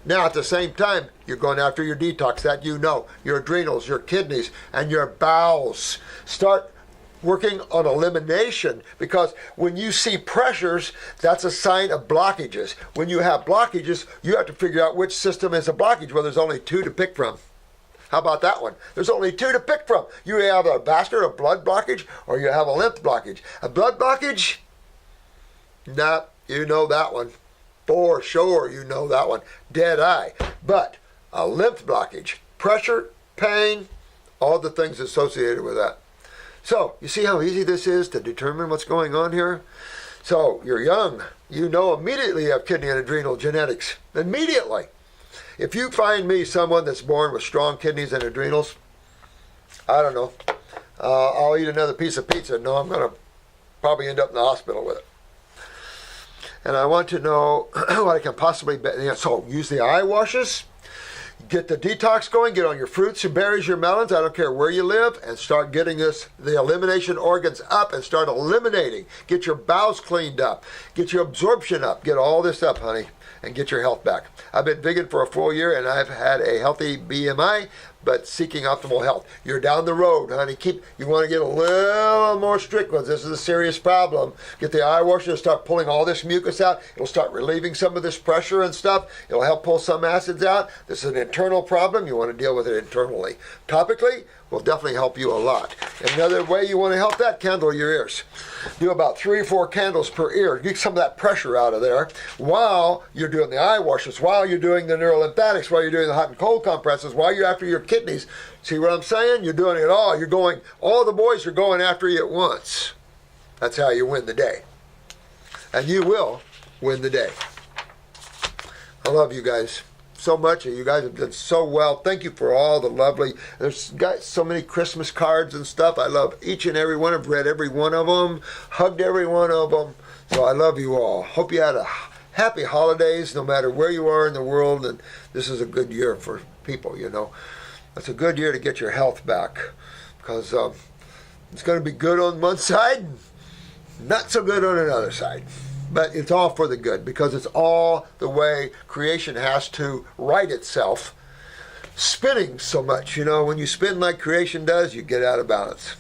Now, at the same time, you're going after your detox, that you know, your adrenals, your kidneys, and your bowels. Start working on elimination, because when you see pressures, that's a sign of blockages. When you have blockages, you have to figure out which system is a blockage. Well, there's only 2 to pick from. How about that one? There's only 2 to pick from. You have a vascular, a blood blockage, or you have a lymph blockage. A blood blockage? Nah, you know that one. For sure, you know that one. Dead eye. But a lymph blockage, pressure, pain, all the things associated with that. So, you see how easy this is to determine what's going on here? So, you're young. You know immediately you have kidney and adrenal genetics. Immediately. If you find me someone that's born with strong kidneys and adrenals, I don't know. I'll eat another piece of pizza. No, I'm going to probably end up in the hospital with it. And I want to know what I can possibly... So, use the eye washes. Get the detox going, get on your fruits, your berries, your melons, I don't care where you live, and start getting the elimination organs up and start eliminating. Get your bowels cleaned up, get your absorption up, get all this up, honey, and get your health back. I've been vegan for a full year and I've had a healthy BMI, but seeking optimal health. You're down the road, honey. You want to get a little more strict ones. This is a serious problem. Get the eye washer to start pulling all this mucus out. It'll start relieving some of this pressure and stuff. It'll help pull some acids out. This is an internal problem. You want to deal with it internally. Topically will definitely help you a lot. And another way you want to help that, candle your ears. Do about 3 or 4 candles per ear. Get some of that pressure out of there while you're doing the eye washes, while you're doing the neurolymphatics, while you're doing the hot and cold compresses, while you're after your kidneys. See what I'm saying? You're doing it all. All the boys are going after you at once. That's how you win the day. And you will win the day. I love you guys so much. You guys have done so well. Thank you for all the lovely, there's got so many Christmas cards and stuff. I love each and every one. I've read every one of them, hugged every one of them. So I love you all. Hope you had a happy holidays no matter where you are in the world. And this is a good year for people, you know. It's a good year to get your health back because it's going to be good on one side and not so good on another side. But it's all for the good because it's all the way creation has to right itself. Spinning so much, you know, when you spin like creation does, you get out of balance.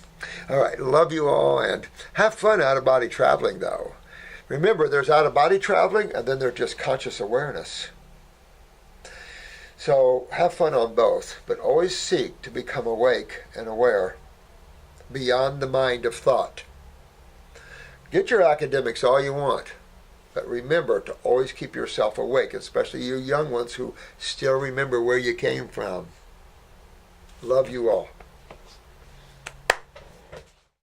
All right, love you all and have fun out-of-body traveling though. Remember, there's out-of-body traveling and then there's just conscious awareness. So have fun on both, but always seek to become awake and aware beyond the mind of thought. Get your academics all you want, but remember to always keep yourself awake, especially you young ones who still remember where you came from. Love you all.